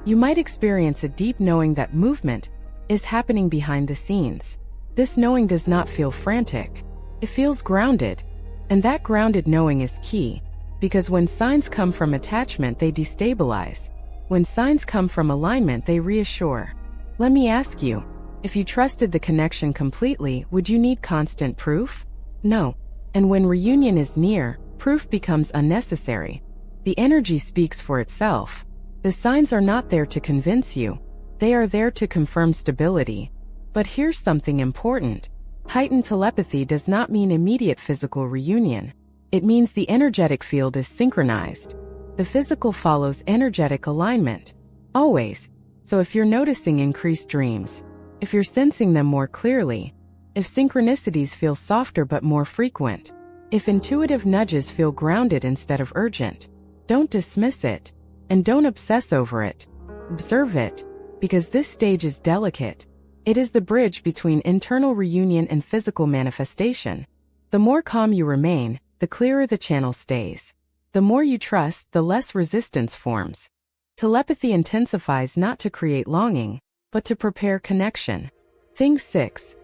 You might experience a deep knowing that movement is happening behind the scenes. This knowing does not feel frantic. It feels grounded. And that grounded knowing is key, because when signs come from attachment, they destabilize. When signs come from alignment, they reassure. Let me ask you, if you trusted the connection completely, would you need constant proof? No. And when reunion is near, proof becomes unnecessary. The energy speaks for itself. The signs are not there to convince you. They are there to confirm stability. But here's something important. Heightened telepathy does not mean immediate physical reunion. It means the energetic field is synchronized. The physical follows energetic alignment. Always. So if you're noticing increased dreams, if you're sensing them more clearly, if synchronicities feel softer but more frequent, if intuitive nudges feel grounded instead of urgent, don't dismiss it. And don't obsess over it. Observe it. Because this stage is delicate. It is the bridge between internal reunion and physical manifestation. The more calm you remain, the clearer the channel stays. The more you trust, the less resistance forms. Telepathy intensifies not to create longing, but to prepare connection. Thing 6.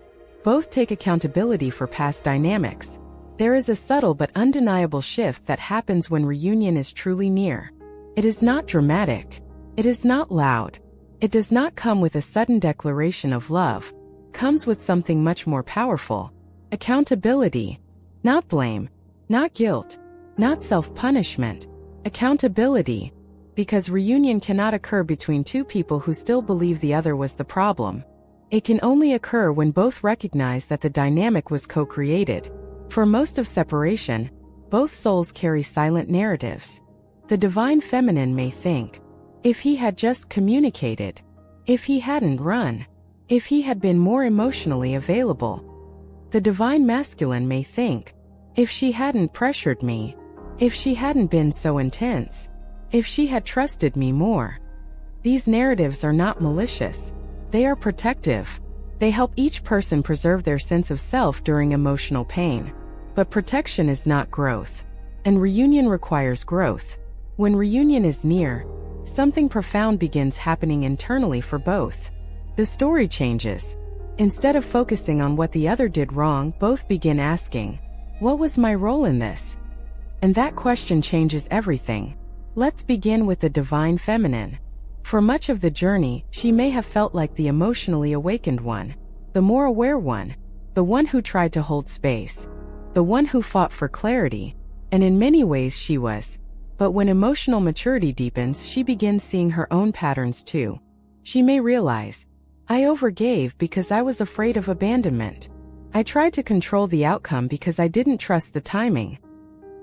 Both take accountability for past dynamics. There is a subtle but undeniable shift that happens when reunion is truly near. It is not dramatic. It is not loud. It does not come with a sudden declaration of love. It comes with something much more powerful. Accountability. Not blame. Not guilt. Not self-punishment. Accountability. Because reunion cannot occur between two people who still believe the other was the problem. It can only occur when both recognize that the dynamic was co-created. For most of separation, both souls carry silent narratives. The divine feminine may think, if he had just communicated, if he hadn't run, if he had been more emotionally available. The divine masculine may think, if she hadn't pressured me, if she hadn't been so intense, if she had trusted me more. These narratives are not malicious. They are protective. They help each person preserve their sense of self during emotional pain. But protection is not growth. And reunion requires growth. When reunion is near, something profound begins happening internally for both. The story changes. Instead of focusing on what the other did wrong, both begin asking, what was my role in this? And that question changes everything. Let's begin with the divine feminine. For much of the journey, she may have felt like the emotionally awakened one, the more aware one, the one who tried to hold space, the one who fought for clarity, and in many ways she was. But when emotional maturity deepens, she begins seeing her own patterns too. She may realize, I overgave because I was afraid of abandonment. I tried to control the outcome because I didn't trust the timing.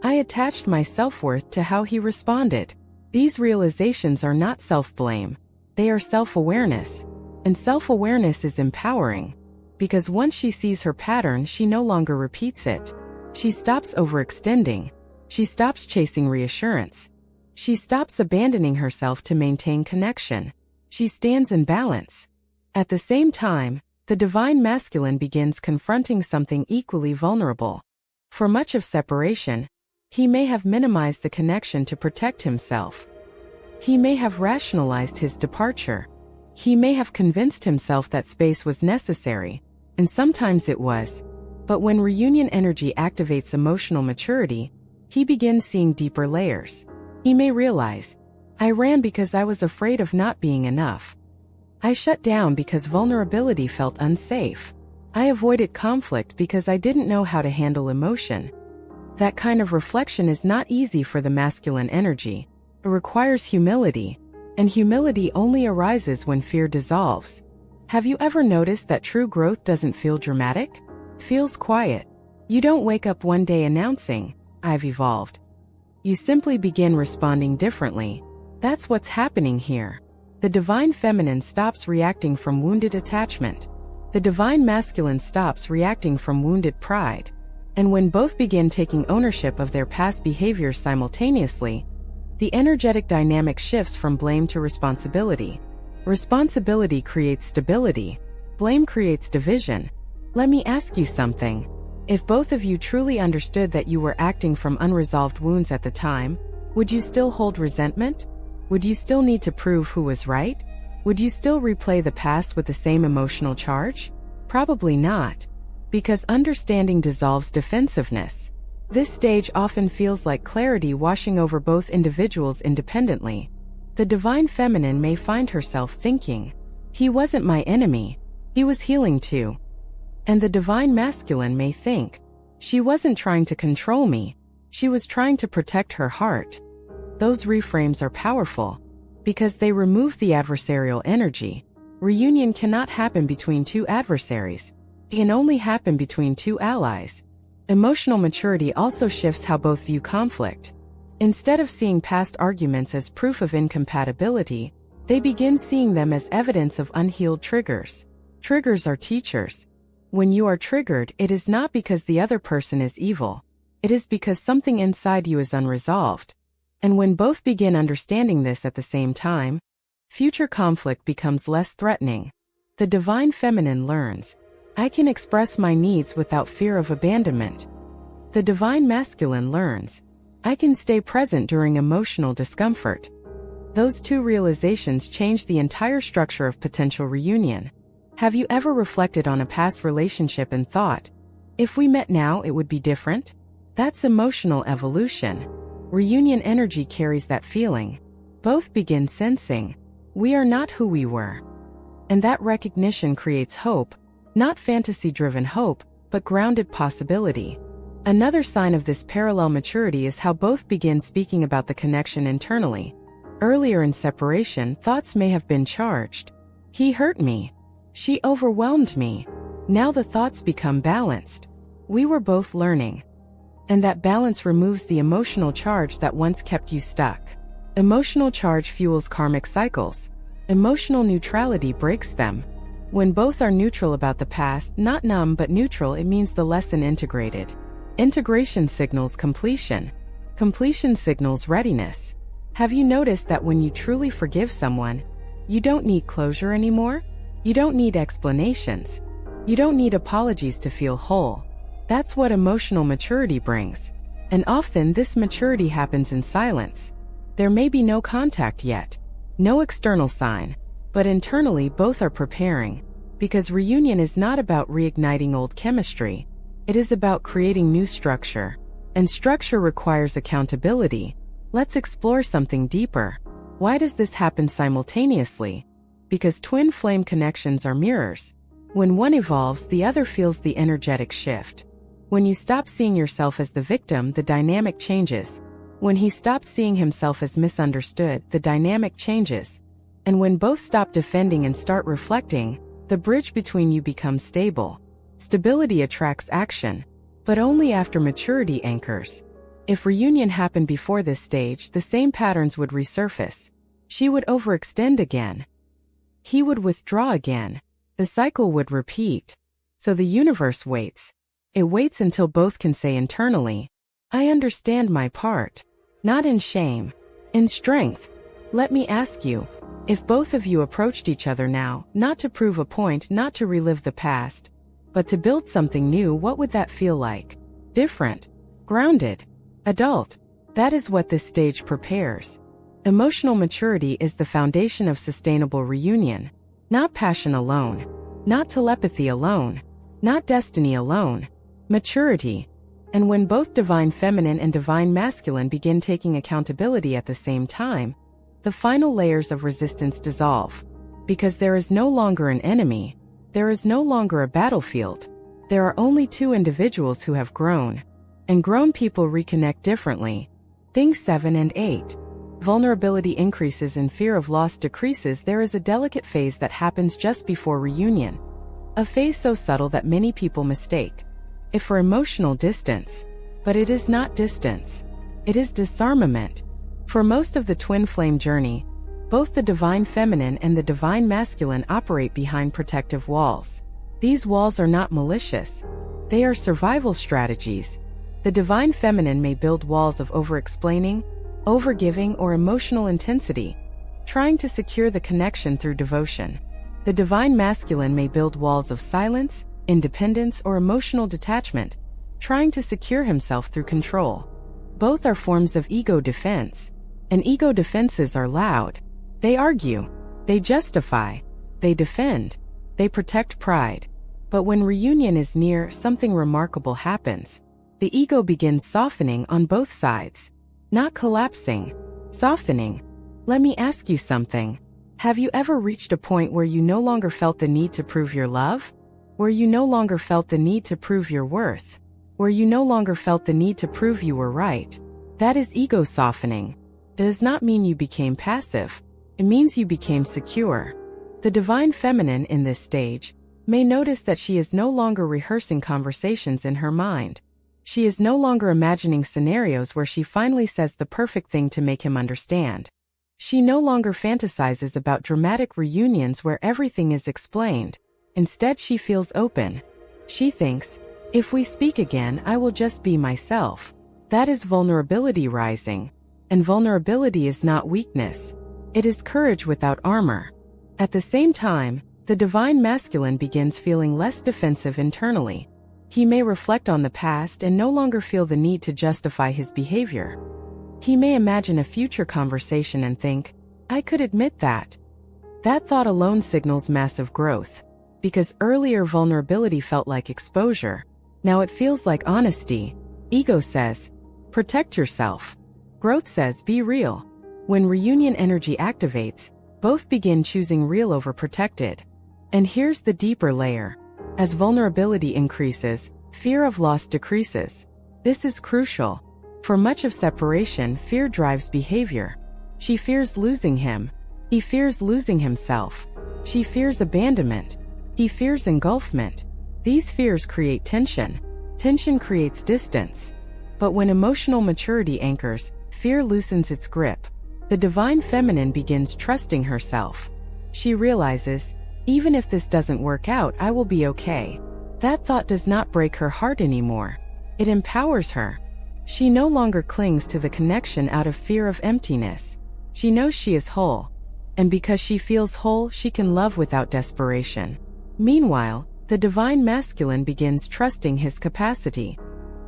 I attached my self-worth to how he responded. These realizations are not self-blame. They are self-awareness. And self-awareness is empowering. Because once she sees her pattern, she no longer repeats it. She stops overextending. She stops chasing reassurance. She stops abandoning herself to maintain connection. She stands in balance. At the same time, the divine masculine begins confronting something equally vulnerable. For much of separation, he may have minimized the connection to protect himself. He may have rationalized his departure. He may have convinced himself that space was necessary, and sometimes it was. But when reunion energy activates emotional maturity, he begins seeing deeper layers. He may realize, I ran because I was afraid of not being enough. I shut down because vulnerability felt unsafe. I avoided conflict because I didn't know how to handle emotion. That kind of reflection is not easy for the masculine energy. It requires humility, and humility only arises when fear dissolves. Have you ever noticed that true growth doesn't feel dramatic? Feels quiet. You don't wake up one day announcing, I've evolved. You simply begin responding differently. That's what's happening here. The divine feminine stops reacting from wounded attachment. The divine masculine stops reacting from wounded pride. And when both begin taking ownership of their past behaviors simultaneously, the energetic dynamic shifts from blame to responsibility. Responsibility creates stability. Blame creates division. Let me ask you something. If both of you truly understood that you were acting from unresolved wounds at the time, would you still hold resentment? Would you still need to prove who was right? Would you still replay the past with the same emotional charge? Probably not. Because understanding dissolves defensiveness. This stage often feels like clarity washing over both individuals independently. The divine feminine may find herself thinking, he wasn't my enemy, he was healing too. And the divine masculine may think, she wasn't trying to control me, she was trying to protect her heart. Those reframes are powerful because they remove the adversarial energy. Reunion cannot happen between two adversaries. It can only happen between two allies. Emotional maturity also shifts how both view conflict. Instead of seeing past arguments as proof of incompatibility, they begin seeing them as evidence of unhealed triggers. Triggers are teachers. When you are triggered, it is not because the other person is evil. It is because something inside you is unresolved. And when both begin understanding this at the same time, future conflict becomes less threatening. The divine feminine learns, I can express my needs without fear of abandonment. The divine masculine learns, I can stay present during emotional discomfort. Those two realizations change the entire structure of potential reunion. Have you ever reflected on a past relationship and thought, if we met now it would be different? That's emotional evolution. Reunion energy carries that feeling. Both begin sensing, we are not who we were. And that recognition creates hope, not fantasy-driven hope, but grounded possibility. Another sign of this parallel maturity is how both begin speaking about the connection internally. Earlier in separation, thoughts may have been charged. He hurt me. She overwhelmed me. Now the thoughts become balanced. We were both learning. And that balance removes the emotional charge that once kept you stuck. Emotional charge fuels karmic cycles. Emotional neutrality breaks them. When both are neutral about the past, not numb but neutral, it means the lesson integrated. Integration signals completion. Completion signals readiness. Have you noticed that when you truly forgive someone, you don't need closure anymore? You don't need explanations. You don't need apologies to feel whole. That's what emotional maturity brings. And often this maturity happens in silence. There may be no contact yet, no external sign, but internally both are preparing. Because reunion is not about reigniting old chemistry. It is about creating new structure. And structure requires accountability. Let's explore something deeper. Why does this happen simultaneously? Because twin flame connections are mirrors. When one evolves, the other feels the energetic shift. When you stop seeing yourself as the victim, the dynamic changes. When he stops seeing himself as misunderstood, the dynamic changes. And when both stop defending and start reflecting, the bridge between you becomes stable. Stability attracts action, but only after maturity anchors. If reunion happened before this stage, the same patterns would resurface. She would overextend again. He would withdraw again. The cycle would repeat. So the universe waits. It waits until both can say internally, I understand my part. Not in shame, in strength. Let me ask you, if both of you approached each other now, not to prove a point, not to relive the past, but to build something new, what would that feel like? different, grounded, adult. That is what this stage prepares. Emotional maturity is the foundation of sustainable reunion. Not passion alone. Not telepathy alone. Not destiny alone. Maturity. And when both divine feminine and divine masculine begin taking accountability at the same time, the final layers of resistance dissolve. Because there is no longer an enemy, there is no longer a battlefield. There are only two individuals who have grown. And grown people reconnect differently. Things 7 and 8. Vulnerability increases and fear of loss decreases. There is a delicate phase that happens just before reunion. A phase so subtle that many people mistake it for emotional distance. But it is not distance. It is disarmament. For most of the twin flame journey, both the divine feminine and the divine masculine operate behind protective walls. These walls are not malicious. They are survival strategies. The divine feminine may build walls of over-explaining, over-giving, or emotional intensity, trying to secure the connection through devotion. The divine masculine may build walls of silence, independence, or emotional detachment, trying to secure himself through control. Both are forms of ego defense, and ego defenses are loud. They argue, they justify, they defend, they protect pride. But when reunion is near, something remarkable happens. The ego begins softening on both sides. Not collapsing, softening. Let me ask you something. Have you ever reached a point where you no longer felt the need to prove your love? Where you no longer felt the need to prove your worth? Where you no longer felt the need to prove you were right? That is ego softening. It does not mean you became passive. It means you became secure. The divine feminine in this stage may notice that she is no longer rehearsing conversations in her mind. She is no longer imagining scenarios where she finally says the perfect thing to make him understand. She no longer fantasizes about dramatic reunions where everything is explained. Instead, she feels open. She thinks, if we speak again, I will just be myself. That is vulnerability rising. And vulnerability is not weakness. It is courage without armor. At the same time, the divine masculine begins feeling less defensive internally. He may reflect on the past and no longer feel the need to justify his behavior. He may imagine a future conversation and think, I could admit that. That thought alone signals massive growth. Because earlier vulnerability felt like exposure. Now it feels like honesty. Ego says, protect yourself. Growth says, be real. When reunion energy activates, both begin choosing real over protected. And here's the deeper layer. As vulnerability increases, fear of loss decreases. This is crucial. For much of separation, fear drives behavior. She fears losing him. He fears losing himself. She fears abandonment. He fears engulfment. These fears create tension. Tension creates distance. But when emotional maturity anchors, fear loosens its grip. The divine feminine begins trusting herself. She realizes, even if this doesn't work out, I will be okay. That thought does not break her heart anymore. It empowers her. She no longer clings to the connection out of fear of emptiness. She knows she is whole. And because she feels whole, she can love without desperation. Meanwhile, the divine masculine begins trusting his capacity.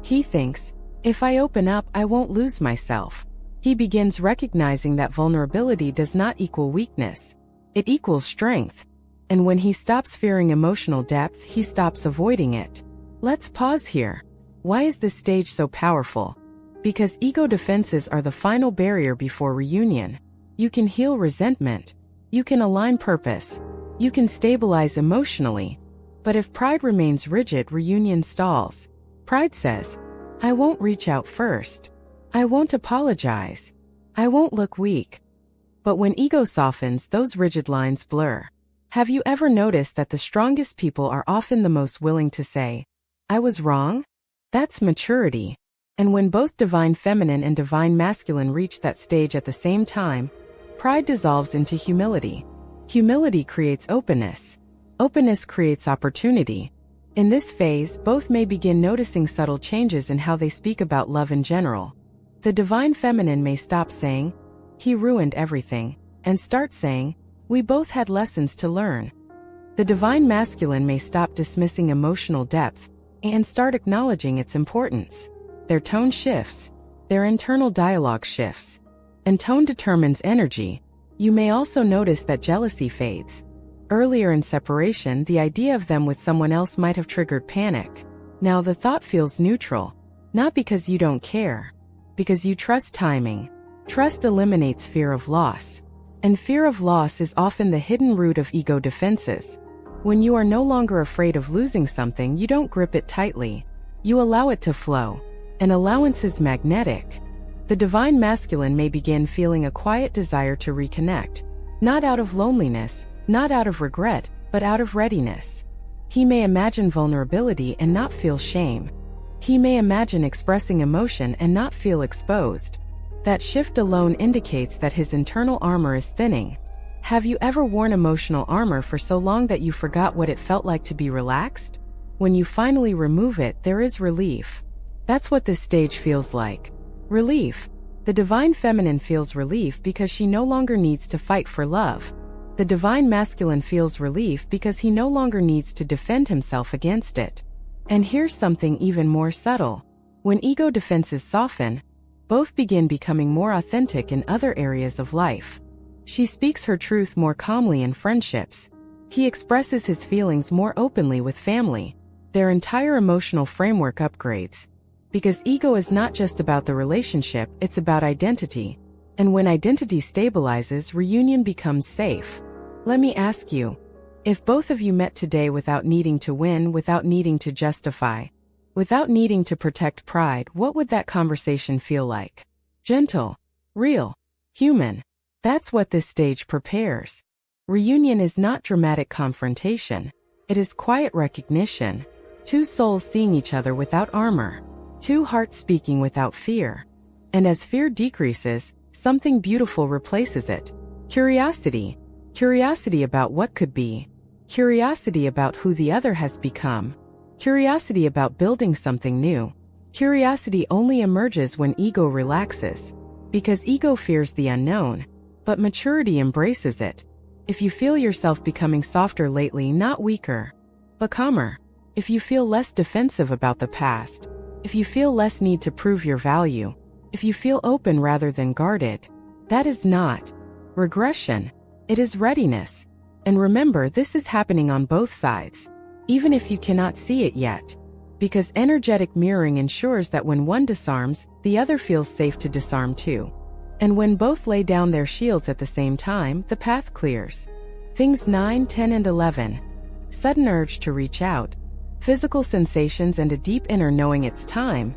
He thinks, if I open up, I won't lose myself. He begins recognizing that vulnerability does not equal weakness. It equals strength. And when he stops fearing emotional depth, he stops avoiding it. Let's pause here. Why is this stage so powerful? Because ego defenses are the final barrier before reunion. You can heal resentment. You can align purpose. You can stabilize emotionally. But if pride remains rigid, reunion stalls. Pride says, I won't reach out first. I won't apologize. I won't look weak. But when ego softens, those rigid lines blur. Have you ever noticed that the strongest people are often the most willing to say, I was wrong? That's maturity. And when both divine feminine and divine masculine reach that stage at the same time, pride dissolves into humility. Humility creates openness. Openness creates opportunity. In this phase, both may begin noticing subtle changes in how they speak about love in general. The divine feminine may stop saying, he ruined everything, and start saying, we both had lessons to learn. The divine masculine may stop dismissing emotional depth, and start acknowledging its importance. Their tone shifts. Their internal dialogue shifts. And tone determines energy. You may also notice that jealousy fades. Earlier in separation, the idea of them with someone else might have triggered panic. Now the thought feels neutral. Not because you don't care. Because you trust timing. Trust eliminates fear of loss. And fear of loss is often the hidden root of ego defenses. When you are no longer afraid of losing something, you don't grip it tightly. You allow it to flow. An allowance is magnetic. The divine masculine may begin feeling a quiet desire to reconnect. Not out of loneliness, not out of regret, but out of readiness. He may imagine vulnerability and not feel shame. He may imagine expressing emotion and not feel exposed. That shift alone indicates that his internal armor is thinning. Have you ever worn emotional armor for so long that you forgot what it felt like to be relaxed? When you finally remove it, there is relief. That's what this stage feels like. Relief. The divine feminine feels relief because she no longer needs to fight for love. The divine masculine feels relief because he no longer needs to defend himself against it. And here's something even more subtle. When ego defenses soften, both begin becoming more authentic in other areas of life. She speaks her truth more calmly in friendships. He expresses his feelings more openly with family. Their entire emotional framework upgrades. Because ego is not just about the relationship, it's about identity. And when identity stabilizes, reunion becomes safe. Let me ask you, if both of you met today without needing to win, without needing to justify, without needing to protect pride, what would that conversation feel like? Gentle, real, human. That's what this stage prepares. Reunion is not dramatic confrontation. It is quiet recognition. Two souls seeing each other without armor. Two hearts speaking without fear. And as fear decreases, something beautiful replaces it. Curiosity. Curiosity about what could be. Curiosity about who the other has become. Curiosity about building something new. Curiosity only emerges when ego relaxes. Because ego fears the unknown. But maturity embraces it. If you feel yourself becoming softer lately, not weaker, but calmer. If you feel less defensive about the past. If you feel less need to prove your value. If you feel open rather than guarded. That is not regression. It is readiness. And remember, this is happening on both sides. Even if you cannot see it yet. Because energetic mirroring ensures that when one disarms, the other feels safe to disarm too. And when both lay down their shields at the same time, the path clears. Things 9, 10, and 11. Sudden urge to reach out. Physical sensations and a deep inner knowing it's time.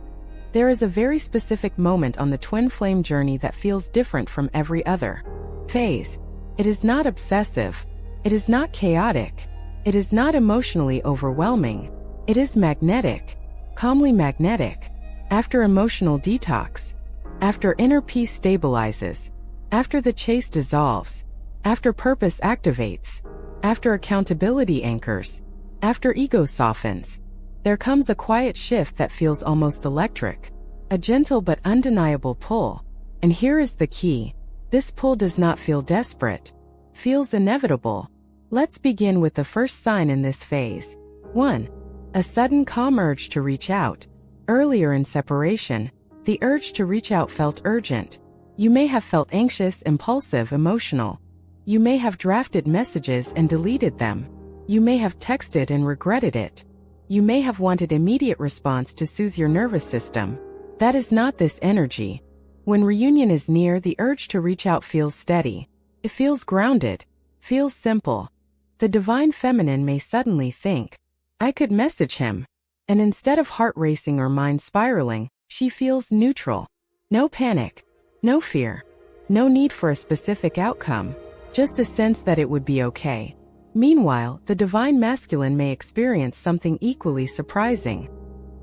There is a very specific moment on the twin flame journey that feels different from every other phase. It is not obsessive. It is not chaotic. It is not emotionally overwhelming. It is magnetic. Calmly magnetic. After emotional detox. After inner peace stabilizes. After the chase dissolves. After purpose activates. After accountability anchors. After ego softens. There comes a quiet shift that feels almost electric. A gentle but undeniable pull. And here is the key. This pull does not feel desperate. Feels inevitable. Let's begin with the first sign in this phase. 1. A sudden calm urge to reach out. Earlier in separation, the urge to reach out felt urgent. You may have felt anxious, impulsive, emotional. You may have drafted messages and deleted them. You may have texted and regretted it. You may have wanted immediate response to soothe your nervous system. That is not this energy. When reunion is near, the urge to reach out feels steady. It feels grounded. Feels simple. The divine feminine may suddenly think, I could message him. And instead of heart racing or mind spiraling, she feels neutral. No panic. No fear. No need for a specific outcome. Just a sense that it would be okay. Meanwhile, the divine masculine may experience something equally surprising.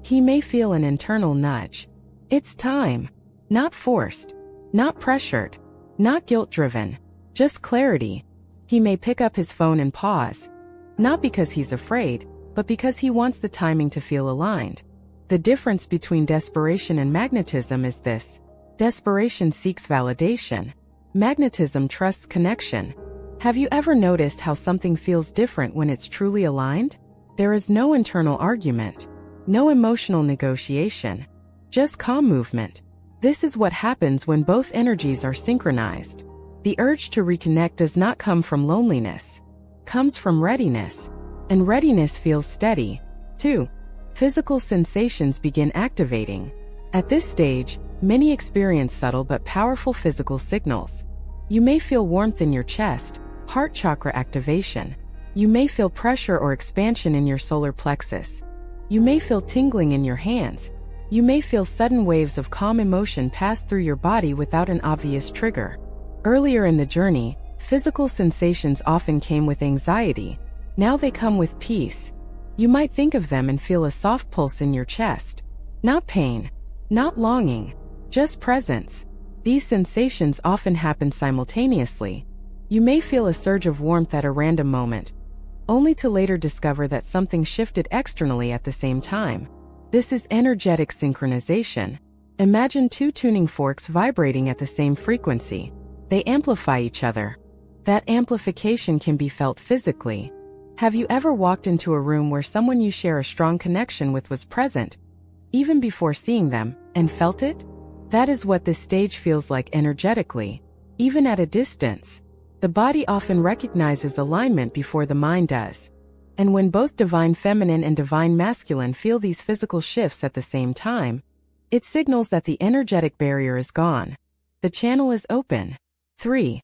He may feel an internal nudge. It's time. Not forced. Not pressured. Not guilt-driven. Just clarity. He may pick up his phone and pause. Not because he's afraid, but because he wants the timing to feel aligned. The difference between desperation and magnetism is this. Desperation seeks validation. Magnetism trusts connection. Have you ever noticed how something feels different when it's truly aligned? There is no internal argument. No emotional negotiation. Just calm movement. This is what happens when both energies are synchronized. The urge to reconnect does not come from loneliness. Comes from readiness. And readiness feels steady. 2. Physical sensations begin activating. At this stage, many experience subtle but powerful physical signals. You may feel warmth in your chest, heart chakra activation. You may feel pressure or expansion in your solar plexus. You may feel tingling in your hands. You may feel sudden waves of calm emotion pass through your body without an obvious trigger. Earlier in the journey, physical sensations often came with anxiety. Now they come with peace. You might think of them and feel a soft pulse in your chest. Not pain. Not longing. Just presence. These sensations often happen simultaneously. You may feel a surge of warmth at a random moment, only to later discover that something shifted externally at the same time. This is energetic synchronization. Imagine two tuning forks vibrating at the same frequency. They amplify each other. That amplification can be felt physically. Have you ever walked into a room where someone you share a strong connection with was present, even before seeing them, and felt it? That is what this stage feels like energetically. Even at a distance, the body often recognizes alignment before the mind does. And when both divine feminine and divine masculine feel these physical shifts at the same time, it signals that the energetic barrier is gone. The channel is open. 3.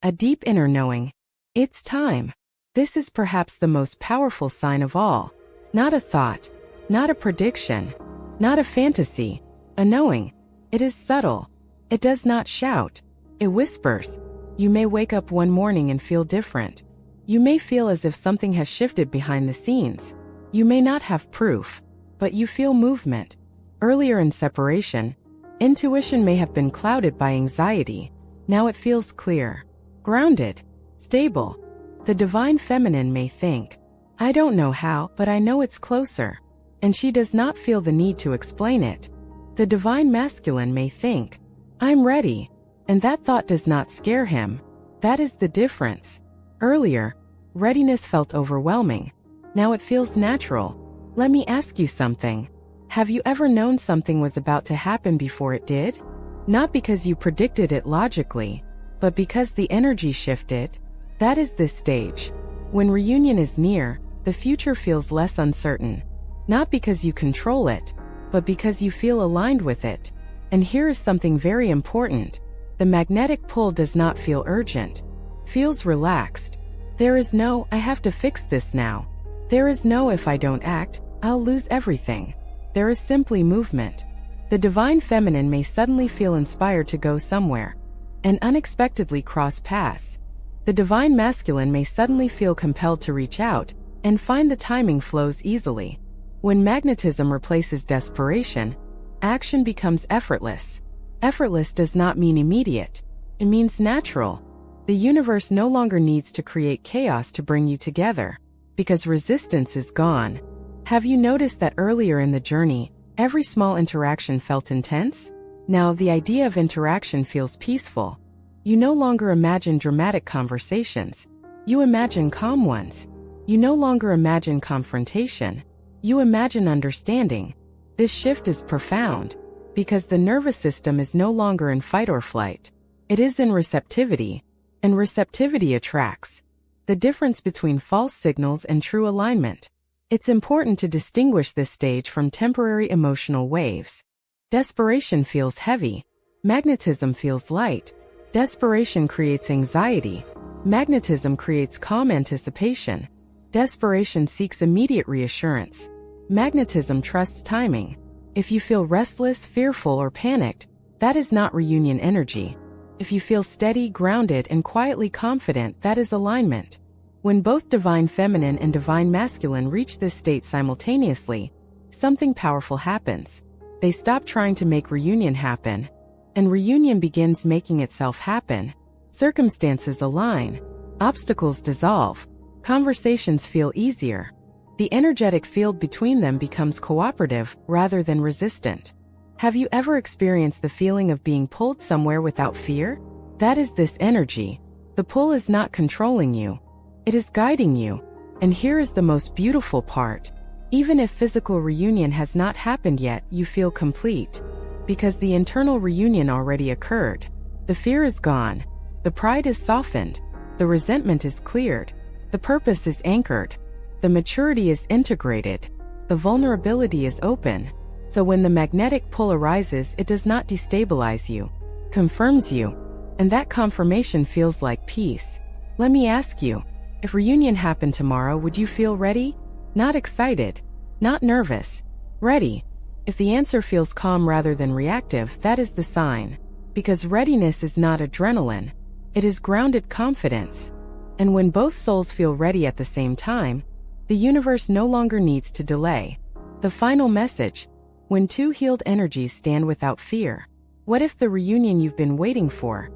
A deep inner knowing. It's time. This is perhaps the most powerful sign of all. Not a thought, not a prediction, not a fantasy, a knowing. It is subtle. It does not shout. It whispers. You may wake up one morning and feel different. You may feel as if something has shifted behind the scenes. You may not have proof, but you feel movement. Earlier in separation, intuition may have been clouded by anxiety. Now it feels clear, grounded, stable. The divine feminine may think, I don't know how, but I know it's closer. And she does not feel the need to explain it. The divine masculine may think, I'm ready. And that thought does not scare him. That is the difference. Earlier, readiness felt overwhelming. Now it feels natural. Let me ask you something. Have you ever known something was about to happen before it did? Not because you predicted it logically, but because the energy shifted. That is this stage. When reunion is near, the future feels less uncertain. Not because you control it, but because you feel aligned with it. And here is something very important. The magnetic pull does not feel urgent. Feels relaxed. There is no, I have to fix this now. There is no, if I don't act, I'll lose everything. There is simply movement. The divine feminine may suddenly feel inspired to go somewhere and unexpectedly cross paths. The divine masculine may suddenly feel compelled to reach out and find the timing flows easily. When magnetism replaces desperation, action becomes effortless. Effortless does not mean immediate. It means natural. The universe no longer needs to create chaos to bring you together, because resistance is gone. Have you noticed that earlier in the journey, every small interaction felt intense? Now the idea of interaction feels peaceful. You no longer imagine dramatic conversations. You imagine calm ones. You no longer imagine confrontation. You imagine understanding. This shift is profound, because the nervous system is no longer in fight or flight. It is in receptivity, and receptivity attracts. The difference between false signals and true alignment. It's important to distinguish this stage from temporary emotional waves. Desperation feels heavy. Magnetism feels light. Desperation creates anxiety. Magnetism creates calm anticipation. Desperation seeks immediate reassurance. Magnetism trusts timing. If you feel restless, fearful, or panicked, that is not reunion energy. If you feel steady, grounded, and quietly confident, that is alignment. When both divine feminine and divine masculine reach this state simultaneously, something powerful happens. They stop trying to make reunion happen, and reunion begins making itself happen. Circumstances align. Obstacles dissolve. Conversations feel easier. The energetic field between them becomes cooperative rather than resistant. Have you ever experienced the feeling of being pulled somewhere without fear? That is this energy. The pull is not controlling you. It is guiding you. And here is the most beautiful part. Even if physical reunion has not happened yet, you feel complete. Because the internal reunion already occurred. The fear is gone. The pride is softened. The resentment is cleared. The purpose is anchored. The maturity is integrated. The vulnerability is open. So when the magnetic pull arises, it does not destabilize you, confirms you, and that confirmation feels like peace. Let me ask you, if reunion happened tomorrow, would you feel ready? Not excited, not nervous, ready. If the answer feels calm rather than reactive, that is the sign. Because readiness is not adrenaline, it is grounded confidence. And when both souls feel ready at the same time, the universe no longer needs to delay. The final message: when two healed energies stand without fear, what if the reunion you've been waiting for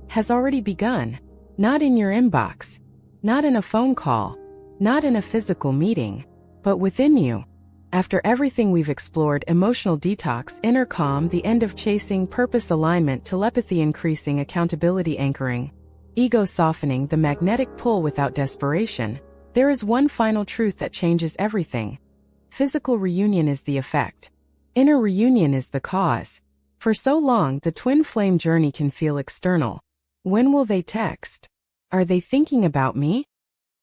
has already begun? Not in your inbox, not in a phone call, not in a physical meeting, but within you. After everything we've explored: emotional detox, inner calm, the end of chasing, purpose alignment, telepathy increasing, accountability anchoring, ego softening, the magnetic pull without desperation, there is one final truth that changes everything. Physical reunion is the effect. Inner reunion is the cause. For so long, the twin flame journey can feel external. When will they text? Are they thinking about me?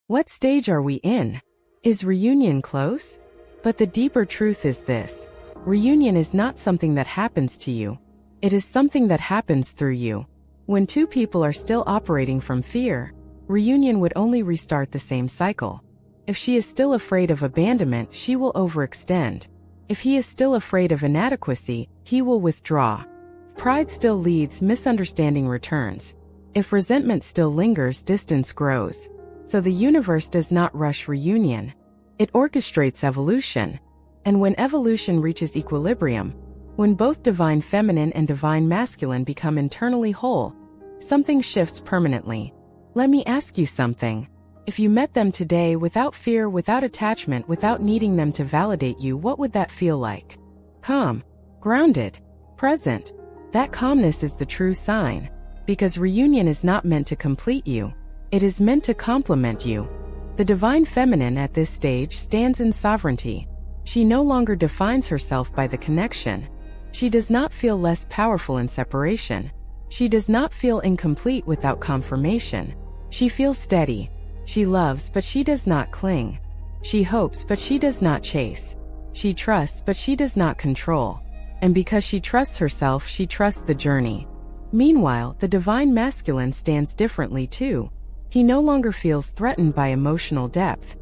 What stage are we in? Is reunion close? But the deeper truth is this: reunion is not something that happens to you. It is something that happens through you. When two people are still operating from fear, reunion would only restart the same cycle. If she is still afraid of abandonment, she will overextend. If he is still afraid of inadequacy, he will withdraw. If pride still leads, misunderstanding returns. If resentment still lingers, distance grows. So the universe does not rush reunion. It orchestrates evolution. And when evolution reaches equilibrium, when both divine feminine and divine masculine become internally whole, something shifts permanently. Let me ask you something. If you met them today without fear, without attachment, without needing them to validate you, what would that feel like? Calm, grounded, present. That calmness is the true sign. Because reunion is not meant to complete you. It is meant to complement you. The divine feminine at this stage stands in sovereignty. She no longer defines herself by the connection. She does not feel less powerful in separation. She does not feel incomplete without confirmation. She feels steady. She loves, but she does not cling. She hopes, but she does not chase. She trusts, but she does not control. And because she trusts herself, she trusts the journey. Meanwhile, the divine masculine stands differently too. He no longer feels threatened by emotional depth.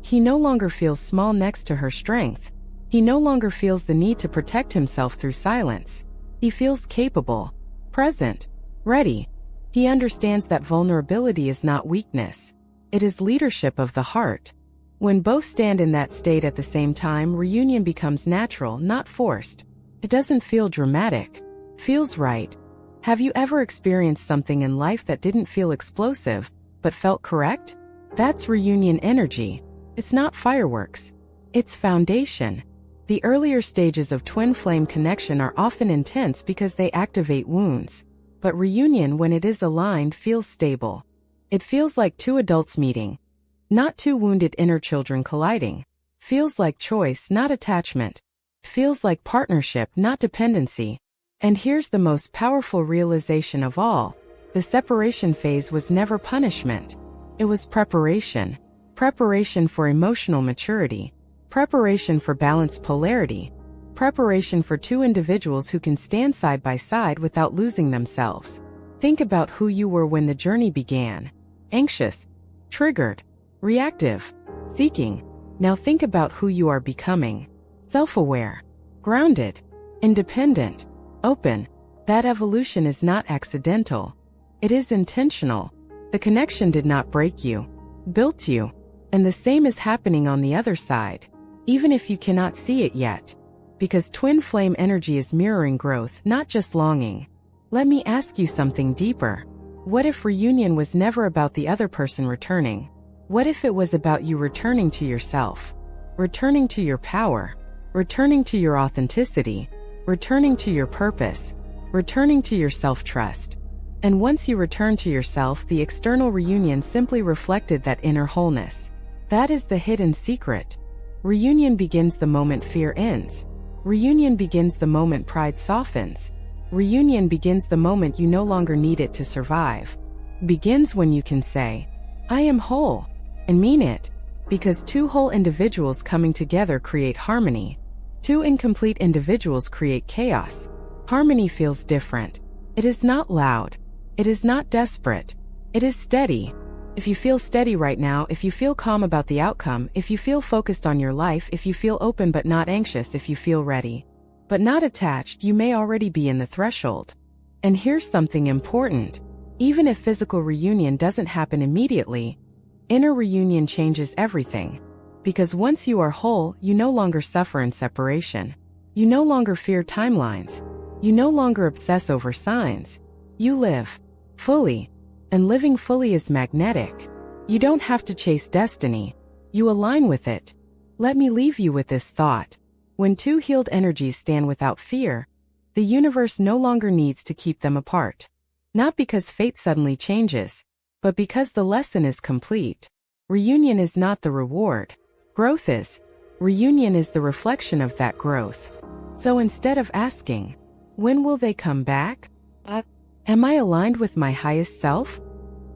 He no longer feels small next to her strength. He no longer feels the need to protect himself through silence. He feels capable, present, ready. He understands that vulnerability is not weakness. It is leadership of the heart. When both stand in that state at the same time, reunion becomes natural, not forced. It doesn't feel dramatic. Feels right. Have you ever experienced something in life that didn't feel explosive, but felt correct? That's reunion energy. It's not fireworks. It's foundation. The earlier stages of twin flame connection are often intense because they activate wounds. But reunion, when it is aligned, feels stable. It feels like two adults meeting, not two wounded inner children colliding. Feels like choice, not attachment. Feels like partnership, not dependency. And here's the most powerful realization of all. The separation phase was never punishment. It was preparation. Preparation for emotional maturity. Preparation for balanced polarity. Preparation for two individuals who can stand side by side without losing themselves. Think about who you were when the journey began. Anxious, triggered, reactive, seeking. Now think about who you are becoming. Self-aware, grounded, independent, open. That evolution is not accidental. It is intentional. The connection did not break you, built you. And the same is happening on the other side, even if you cannot see it yet. Because twin flame energy is mirroring growth, not just longing. Let me ask you something deeper. What if reunion was never about the other person returning? What if it was about you returning to yourself? Returning to your power? Returning to your authenticity? Returning to your purpose? Returning to your self-trust? And once you return to yourself, the external reunion simply reflected that inner wholeness. That is the hidden secret. Reunion begins the moment fear ends. Reunion begins the moment pride softens. Reunion begins the moment you no longer need it to survive. Begins when you can say, I am whole, and mean it, because two whole individuals coming together create harmony. Two incomplete individuals create chaos. Harmony feels different. It is not loud. It is not desperate. It is steady. If you feel steady right now, if you feel calm about the outcome, if you feel focused on your life, if you feel open but not anxious, if you feel ready but not attached, you may already be in the threshold. And here's something important. Even if physical reunion doesn't happen immediately, inner reunion changes everything. Because once you are whole, you no longer suffer in separation. You no longer fear timelines. You no longer obsess over signs. You live fully. And living fully is magnetic. You don't have to chase destiny. You align with it. Let me leave you with this thought. When two healed energies stand without fear, the universe no longer needs to keep them apart. Not because fate suddenly changes, but because the lesson is complete. Reunion is not the reward. Growth is. Reunion is the reflection of that growth. So instead of asking, when will they come back? Am I aligned with my highest self?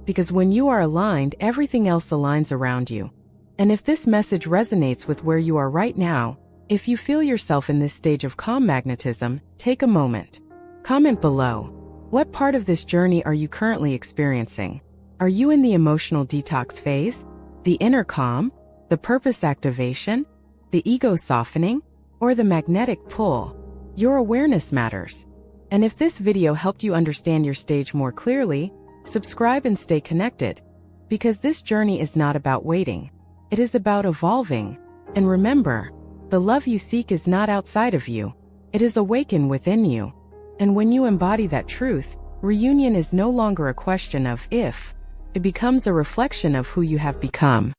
Because when you are aligned, everything else aligns around you. And if this message resonates with where you are right now, if you feel yourself in this stage of calm magnetism, take a moment. Comment below. What part of this journey are you currently experiencing? Are you in the emotional detox phase? The inner calm? The purpose activation? The ego softening? Or the magnetic pull? Your awareness matters. And if this video helped you understand your stage more clearly, subscribe and stay connected. Because this journey is not about waiting. It is about evolving. And remember, the love you seek is not outside of you. It is awakened within you. And when you embody that truth, reunion is no longer a question of if. It becomes a reflection of who you have become.